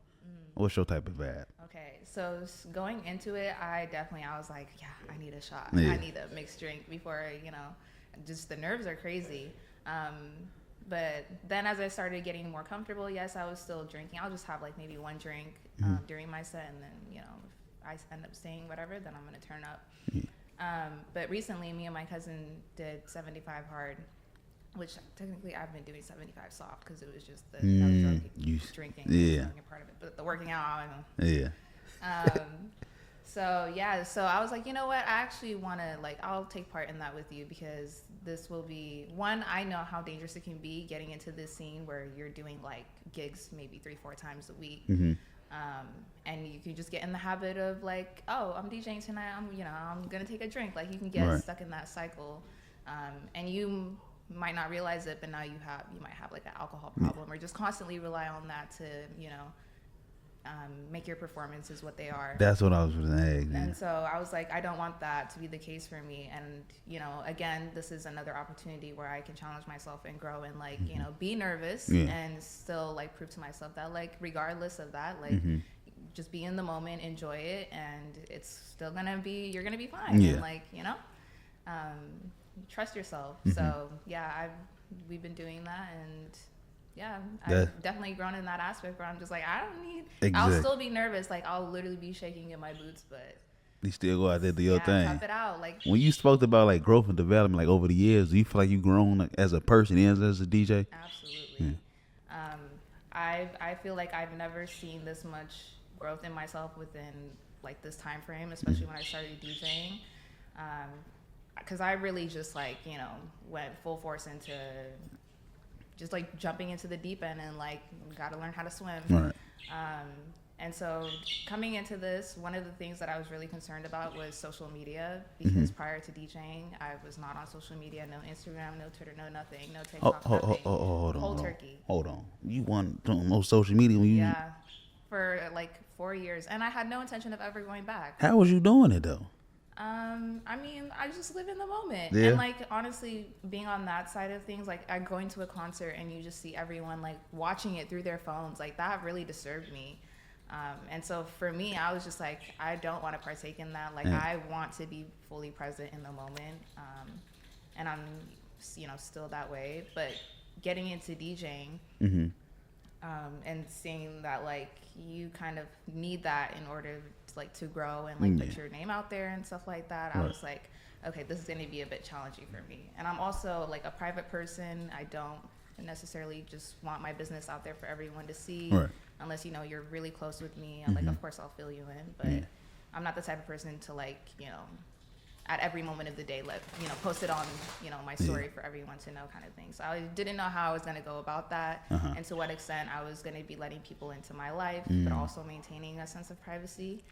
What's your type of vibe? okay, so going into it, I was like, yeah, I need a shot. Yeah. I need a mixed drink before just the nerves are crazy. But then as I started getting more comfortable, yes, I was still drinking. I'll just have like maybe one drink during my set, and then if I end up staying whatever, then I'm gonna turn up. But recently, me and my cousin did 75 hard, which technically I've been doing 75 soft because it was just the drinking, being a part of it. But the working out, I don't know. Yeah. So I was like, you know what? I actually want to I'll take part in that with you because this will be one. I know how dangerous it can be getting into this scene where you're doing like gigs maybe 3-4 times a week, and you can just get in the habit of like, oh, I'm DJing tonight. I'm gonna take a drink. Like you can get stuck in that cycle, and you might not realize it, but now you might have like an alcohol problem or just constantly rely on that to make your performances what they are. That's what I was going to ask. And so I was like, I don't want that to be the case for me. And, you know, again, this is another opportunity where I can challenge myself and grow and, like, you know, be nervous and still, like, prove to myself that, like, regardless of that, like, just be in the moment, enjoy it, and it's still going to be, you're going to be fine. And, like, you know, trust yourself. So, yeah, we've been doing that, and yeah, I've definitely grown in that aspect where I'm just like, I don't need, I'll still be nervous. Like, I'll literally be shaking in my boots, but you still go out there, do your thing. Tough it out. Like, when you spoke about, like, growth and development, like, over the years, do you feel like you've grown, like, as a person and as a DJ? Absolutely. I feel like I've never seen this much growth in myself within, like, this time frame, especially when I started DJing. Because I really just, like, you know, went full force into just, like, jumping into the deep end and, like, got to learn how to swim. Right. And so coming into this, one of the things that I was really concerned about was social media, because prior to DJing, I was not on social media, no Instagram, no Twitter, no nothing, no TikTok, nothing. Hold on. Cold turkey. Hold on. You want no social media when you... Yeah, for like 4 years. And I had no intention of ever going back. How was you doing it, though? I mean, I just live in the moment. Yeah. And, like, honestly, being on that side of things, like, going to a concert and you just see everyone, like, watching it through their phones, like, that really disturbed me. And so for me, I was just like, I don't want to partake in that. Like, I want to be fully present in the moment. And I'm, you know, still that way. But getting into DJing and seeing that, like, you kind of need that in order to, like, to grow and, like, put your name out there and stuff like that. I was like, okay, this is going to be a bit challenging for me. And I'm also, like, a private person. I don't necessarily just want my business out there for everyone to see. Right. Unless, you know, you're really close with me. Like, of course, I'll fill you in. But I'm not the type of person to, like, you know, at every moment of the day, post it on, you know, my story for everyone to know, kind of thing. So I didn't know how I was going to go about that and to what extent I was going to be letting people into my life, but also maintaining a sense of privacy.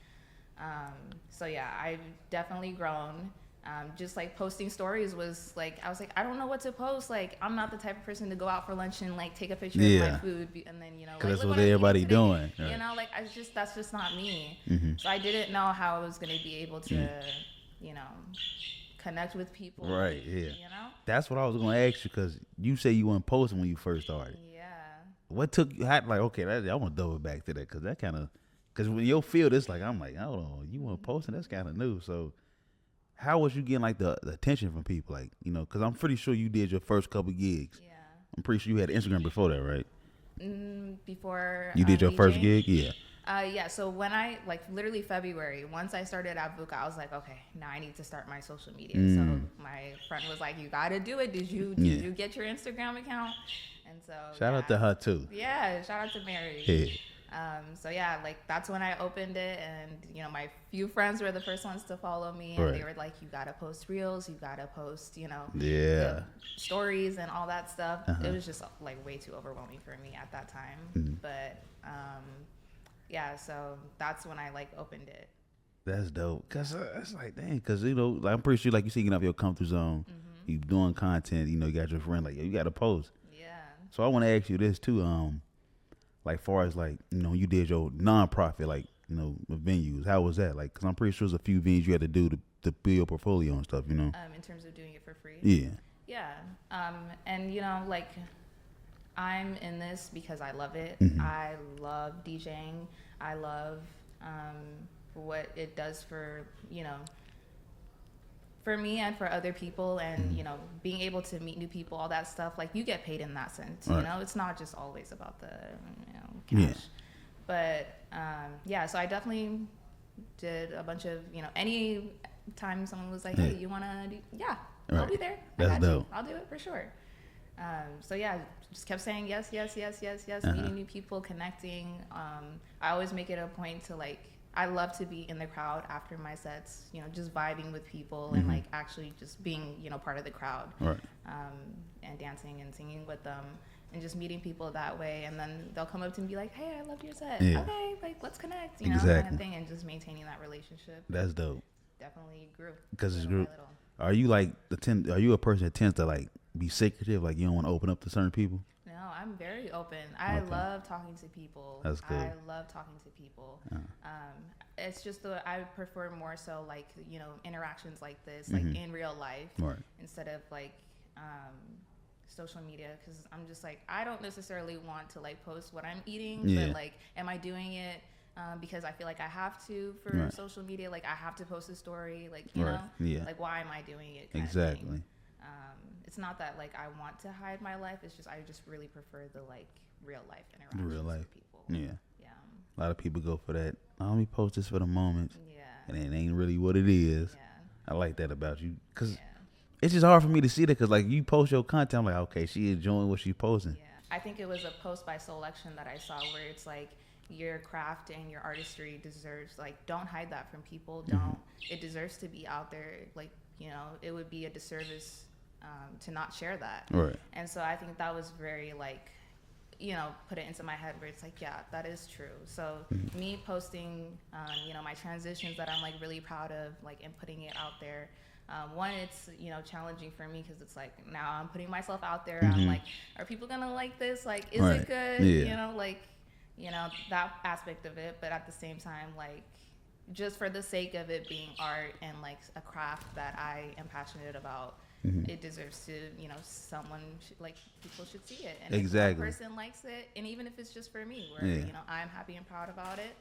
So, yeah, I've definitely grown. Just, like, posting stories was, like, I was like, I don't know what to post. Like, I'm not the type of person to go out for lunch and, like, take a picture of my food and then, you know, because like, that's what everybody doing. Right. You know, like, that's just not me. So I didn't know how I was going to be able to, you know, connect with people. Right, yeah. You know? That's what I was going to ask you, because you say you weren't posting when you first started. Yeah. What took you, like, okay, I want to double back to that, because that kind of, because when your field, it's like, I'm like, hold on, you weren't posting, that's kind of new. So how was you getting, like, the attention from people? Like, you know, because I'm pretty sure you did your first couple gigs. Yeah. I'm pretty sure you had Instagram before that, right? Before you did your DJing? First gig? Yeah. Yeah, so when I, like, literally February, once I started at Buka, I was like, okay, now I need to start my social media. So my friend was like, you got to do it. Did you get your Instagram account? And so shout out to her, too. Yeah, shout out to Mary. Yeah. So, yeah, like, that's when I opened it. And, you know, my few friends were the first ones to follow me. And they were like, you got to post reels. You got to post, you know, stories and all that stuff. It was just, like, way too overwhelming for me at that time. But, yeah, so that's when I, like, opened it. That's dope. Because it's like, dang, because, you know, like, I'm pretty sure, like, you're getting out of your comfort zone. You doing content, you know, you got your friend, like, yo, you got to post. Yeah. So I want to ask you this, too. Like, far as, like, you know, you did your nonprofit, like, you know, venues. How was that? Like, because I'm pretty sure there's a few venues you had to do to build your portfolio and stuff, you know? In terms of doing it for free? Yeah. Yeah. And, you know, like, I'm in this because I love it. I love DJing. I love what it does for, you know, for me and for other people, and you know, being able to meet new people, all that stuff. Like, you get paid in that sense. You know, it's not just always about the, you know, cash. But yeah, so I definitely did a bunch of, you know, any time someone was like, hey, you want to do, I'll be there. That's dope. I'll do it for sure. So yeah, just kept saying yes, meeting new people, connecting. I always make it a point to, like, I love to be in the crowd after my sets, you know, just vibing with people and, like, actually just being, you know, part of the crowd. Right. And dancing and singing with them and just meeting people that way. And then they'll come up to me and be like, hey, I love your set. Yeah. Okay, like, let's connect, you know, kind of thing. And just maintaining that relationship. That's dope. Definitely grew. Because it's grew. Are you, like, are you a person that tends to, like, be secretive? Like, you don't want to open up to certain people? No, I'm very open. I Okay. love talking to people. That's good. I love talking to people. It's just I prefer more so like, you know, interactions like this, like in real life, Right. instead of like social media, because I'm just like, I don't necessarily want to like post what I'm eating, but like, am I doing it because I feel like I have to for social media? Like, I have to post a story, like, you know, like, why am I doing it? Kind of thing. It's not that like I want to hide my life. It's just I just really prefer the like real life interactions with people. Yeah. A lot of people go for that. Let me post this for the moment. Yeah. And it ain't really what it is. Yeah. I like that about you, because it's just hard for me to see that, because like you post your content, I'm like, okay, she enjoying what she's posting. Yeah. I think it was a post by Selection that I saw where it's like, your craft and your artistry deserves, like, don't hide that from people. Don't. It deserves to be out there. Like, you know, it would be a disservice to not share that. Right. And so I think that was very like, you know, put it into my head where it's like, yeah, that is true. So me posting, you know, my transitions that I'm like really proud of, like, and putting it out there. One, it's, you know, challenging for me because it's like, now I'm putting myself out there. I'm like, are people gonna like this? Like, is it good? You know, like, you know, that aspect of it. But at the same time, like, just for the sake of it being art and like a craft that I am passionate about, it deserves to, you know, someone like, people should see it. And if one person likes it, and even if it's just for me, where you know, I'm happy and proud about it,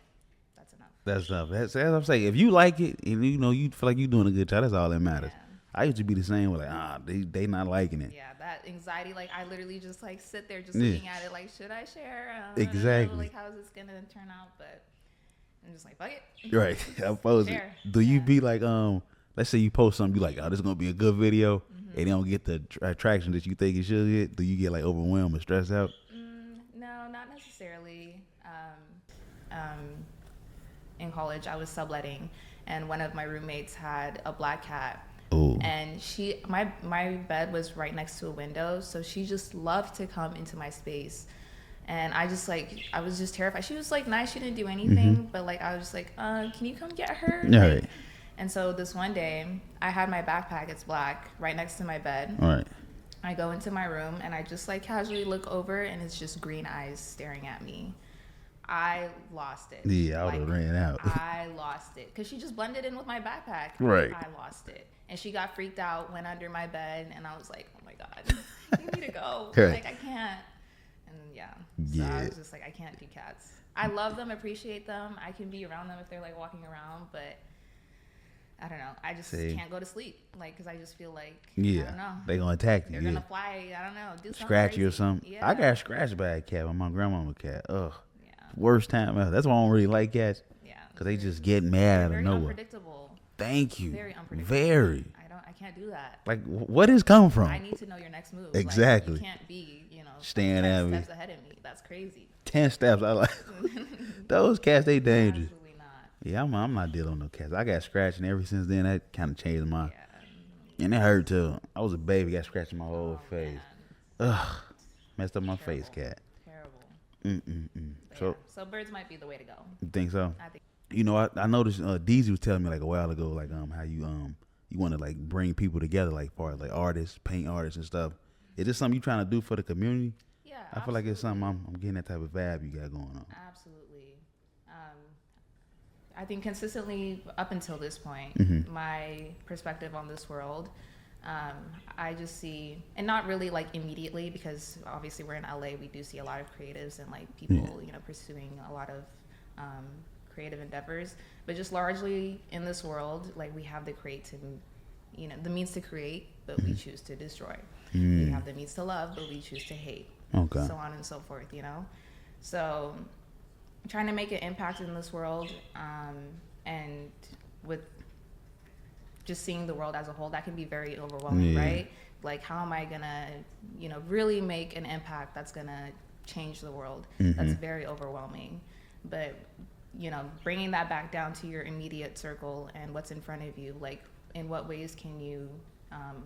that's enough. That's enough. That's as I'm saying. If you like it and you know you feel like you're doing a good job, that's all that matters. I used to be the same with like, they not liking it. Yeah, that anxiety, like, I literally just like sit there just looking at it like, should I share? Exactly. Like, how is this gonna turn out? But I'm just like, fuck it. Right. I post it. Do you be like, let's say you post something, you like, oh, this is gonna be a good video, and they don't get the attraction that you think it should get? Do you get like overwhelmed or stressed out? No, not necessarily. In college, I was subletting, and one of my roommates had a black cat. Ooh. And my bed was right next to a window, so she just loved to come into my space. And I was just terrified. She was like nice, she didn't do anything, but like I was just like, can you come get her? All like, right. And so this one day, I had my backpack, it's black, right next to my bed. All right. I go into my room and I just like casually look over, and it's just green eyes staring at me. I lost it. Yeah, I would have ran out. I lost it because she just blended in with my backpack. Right. I lost it. And she got freaked out, went under my bed, and I was like, oh my God, you need to go. Right. Like, I can't. And so I was just like, I can't do cats. I love them, appreciate them. I can be around them if they're like walking around, but I don't know. I just can't go to sleep. Like, because I just feel like, I don't know. They gonna attack you. They're gonna fly, I don't know, do something Scratch crazy. you or something. Yeah. I got scratched by a cat with my grandmama cat. Ugh. Worst time ever. That's why I don't really like cats. Yeah. Because they just get mad out of nowhere. Unpredictable. Thank you. Very unpredictable. Very. I can't do that. Like, what is coming from? I need to know your next move. Exactly. Like, you can't be, you know, staring at 10 me. steps ahead of me. That's crazy. 10 steps. I like those cats. They dangerous. Absolutely not. Yeah, I'm not dealing with no cats. I got scratched, and ever since then, that kind of changed my. And it hurt too. I was a baby, got scratched in my whole face. Man. Ugh, messed up my face, cat. Terrible. So birds might be the way to go. You think so? I think. You know, I noticed DZ was telling me like a while ago, like how you want to like bring people together, like far as like artists, paint artists and stuff. Is this something you trying to do for the community? Yeah, I feel like it's something I'm getting that type of vibe you got going on. Absolutely. I think consistently up until this point, my perspective on this world, I just see, and not really like immediately, because obviously we're in LA, we do see a lot of creatives and like people, you know, pursuing a lot of creative endeavors, but just largely in this world, like we have the the means to create, but we choose to destroy. We have the means to love, but we choose to hate. Okay. So on and so forth, you know? So trying to make an impact in this world, and with just seeing the world as a whole, that can be very overwhelming, right? Like, how am I gonna, you know, really make an impact that's gonna change the world? That's very overwhelming. But, you know, bringing that back down to your immediate circle and what's in front of you, like, in what ways can you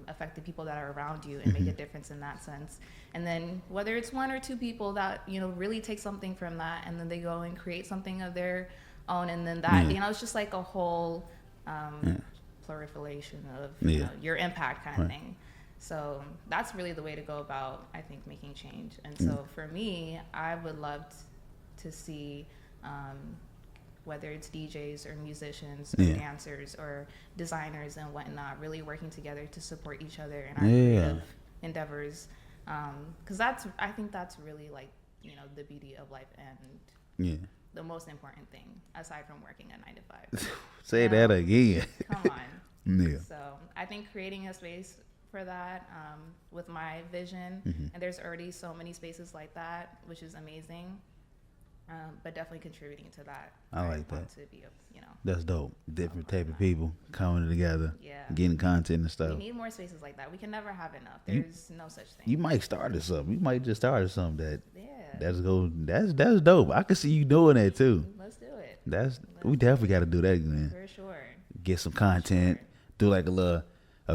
affect the people that are around you and make a difference in that sense? And then whether it's one or two people that, you know, really take something from that, and then they go and create something of their own, and then that, you know, it's just like a whole proliferation of you know, your impact kind of thing. So that's really the way to go about, I think, making change. And so for me, I would love to see whether it's DJs or musicians or dancers or designers and whatnot, really working together to support each other in our creative endeavors. Because I think that's really like, you know, the beauty of life and the most important thing aside from working a 9 to 5. Say that again. Come on. Yeah. So I think creating a space for that with my vision, and there's already so many spaces like that, which is amazing. But definitely contributing to that. I like that. To be, you know, that's dope. Different type of people coming together, yeah, getting content and stuff. We need more spaces like that. We can never have enough. There's no such thing. You might start at something. You might just start at something that's dope. I can see you doing that too. Let's do it. We definitely got to do that, man. For sure. Get some content. Do like a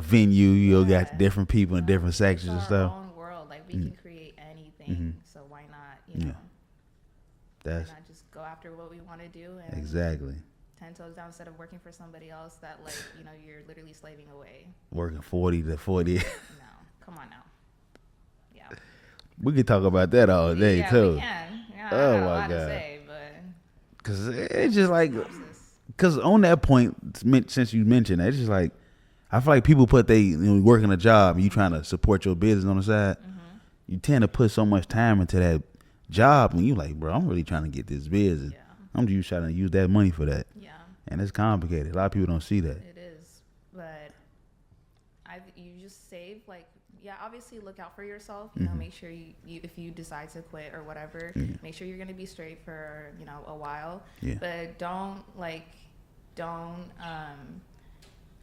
venue. You got different people in different sections and stuff. Our own world, like we can create anything. So why not? You know. Why not just go after what we want to do and exactly 10 toes down instead of working for somebody else that, like, you know, you're literally slaving away. Working 40 to 40. No, come on now. Yeah. We could talk about that all day too. We can. Yeah, oh I got my a lot God. to say, but because it's just like, because on that point, since you mentioned that, it's just like, I feel like people put working a job and you trying to support your business on the side, you tend to put so much time into that job and you like, bro, I'm really trying to get this business. Yeah. I'm just trying to use that money for that. Yeah. And it's complicated. A lot of people don't see that. It is, but you just save, like, obviously look out for yourself. You know, make sure you if you decide to quit or whatever, make sure you're gonna be straight for, you know, a while. Yeah. But don't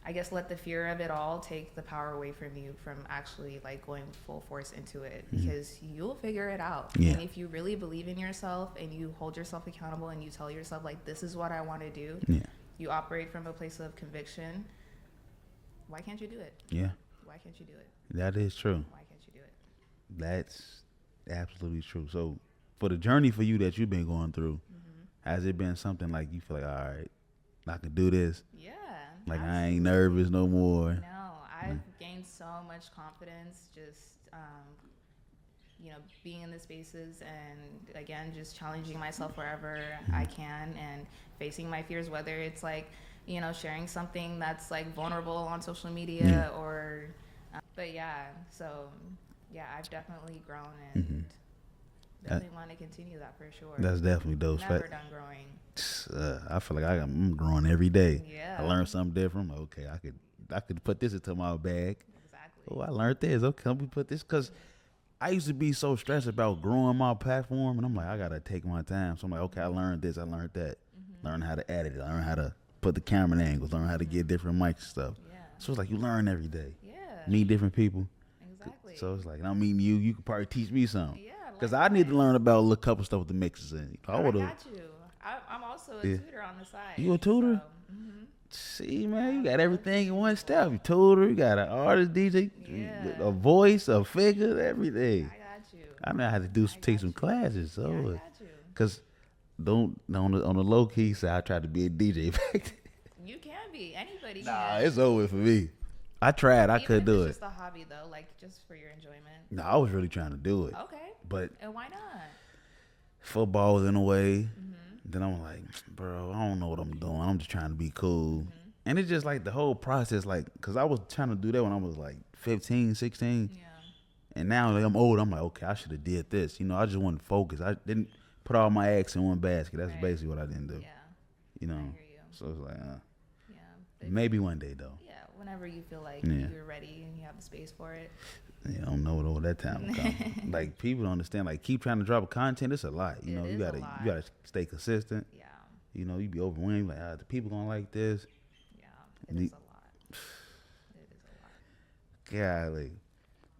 I guess let the fear of it all take the power away from you from actually like going full force into it, because you'll figure it out. Yeah. And if you really believe in yourself and you hold yourself accountable and you tell yourself, like, this is what I want to do, you operate from a place of conviction, why can't you do it? Yeah. Why can't you do it? That is true. Why can't you do it? That's absolutely true. So for the journey for you that you've been going through, has it been something like you feel like, all right, I can do this? Yeah. Like I ain't nervous no more. No, I've gained so much confidence just, you know, being in the spaces and, again, just challenging myself wherever I can and facing my fears, whether it's like, you know, sharing something that's like vulnerable on social media or, but so I've definitely grown and definitely want to continue that for sure. That's definitely dope. Never done growing. I feel like I'm growing every day. Yeah. I learn something different. Okay, I could put this into my bag. Exactly. Oh, I learned this. Okay, let me put this, because I used to be so stressed about growing my platform, and I'm like, I gotta take my time. So I'm like, okay, I learned this, I learned that. Learn how to edit it, learn how to put the camera angles, learn how to get different mics and stuff. Yeah. So it's like you learn every day. Yeah. Meet different people. Exactly. So it's like, I'm meeting you. You could probably teach me something. Yeah. Because I need to learn about a little couple stuff with the mixes in. I got you. I'm also a tutor on the side. You a tutor? So, See, man, you got everything in one step. You tutor, you got an artist, DJ, a voice, a figure, everything. I got you. I know how to take some classes. So, I got you. because on the low key side, I tried to be a DJ back then. You can be. Anybody can. Nah, it's over for me. I tried. I couldn't do it. It's just a hobby, though, like just for your enjoyment. No, I was really trying to do it. Okay. But And why not? football was in a way. Then I'm like, bro, I don't know what I'm doing. I'm just trying to be cool. And it's just like the whole process, like, because I was trying to do that when I was like 15, 16. Yeah. And now like, I'm old. I'm like, okay, I should have did this. You know, I just wanted to focus. I didn't put all my eggs in one basket. That's basically what I didn't do. Yeah. You know? I hear you. So it's like, Yeah. But maybe one day, though. yeah. Whenever you feel like Yeah. you're ready and you have the space for it. Yeah, I don't know what that time will come. Like, people don't understand. Like, keep trying to drop a content. It's a lot. You know, you gotta stay consistent. Yeah. You know, you be overwhelmed. Like, the people gonna like this. Yeah. It is a lot. It is a lot. Golly.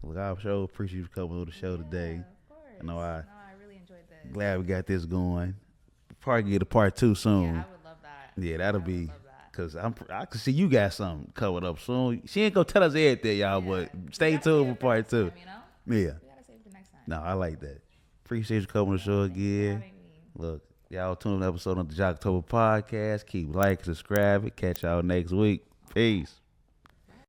Look, I sure appreciate you coming on the show today. Of course. I know I really enjoyed this. Glad we got this going. Probably get a part 2 soon. Yeah, I would love that. Yeah, that'll I be. would love that. Cause I can see you got something covered up soon. She ain't gonna tell us everything, y'all, but stay tuned for part 2. You know? Yeah. We gotta save for next time. No, I like that. Appreciate you coming on the show again. Having me. Look, y'all tune in to an episode of the JOCTOBER podcast. Keep liking, subscribing. Catch y'all next week. Peace.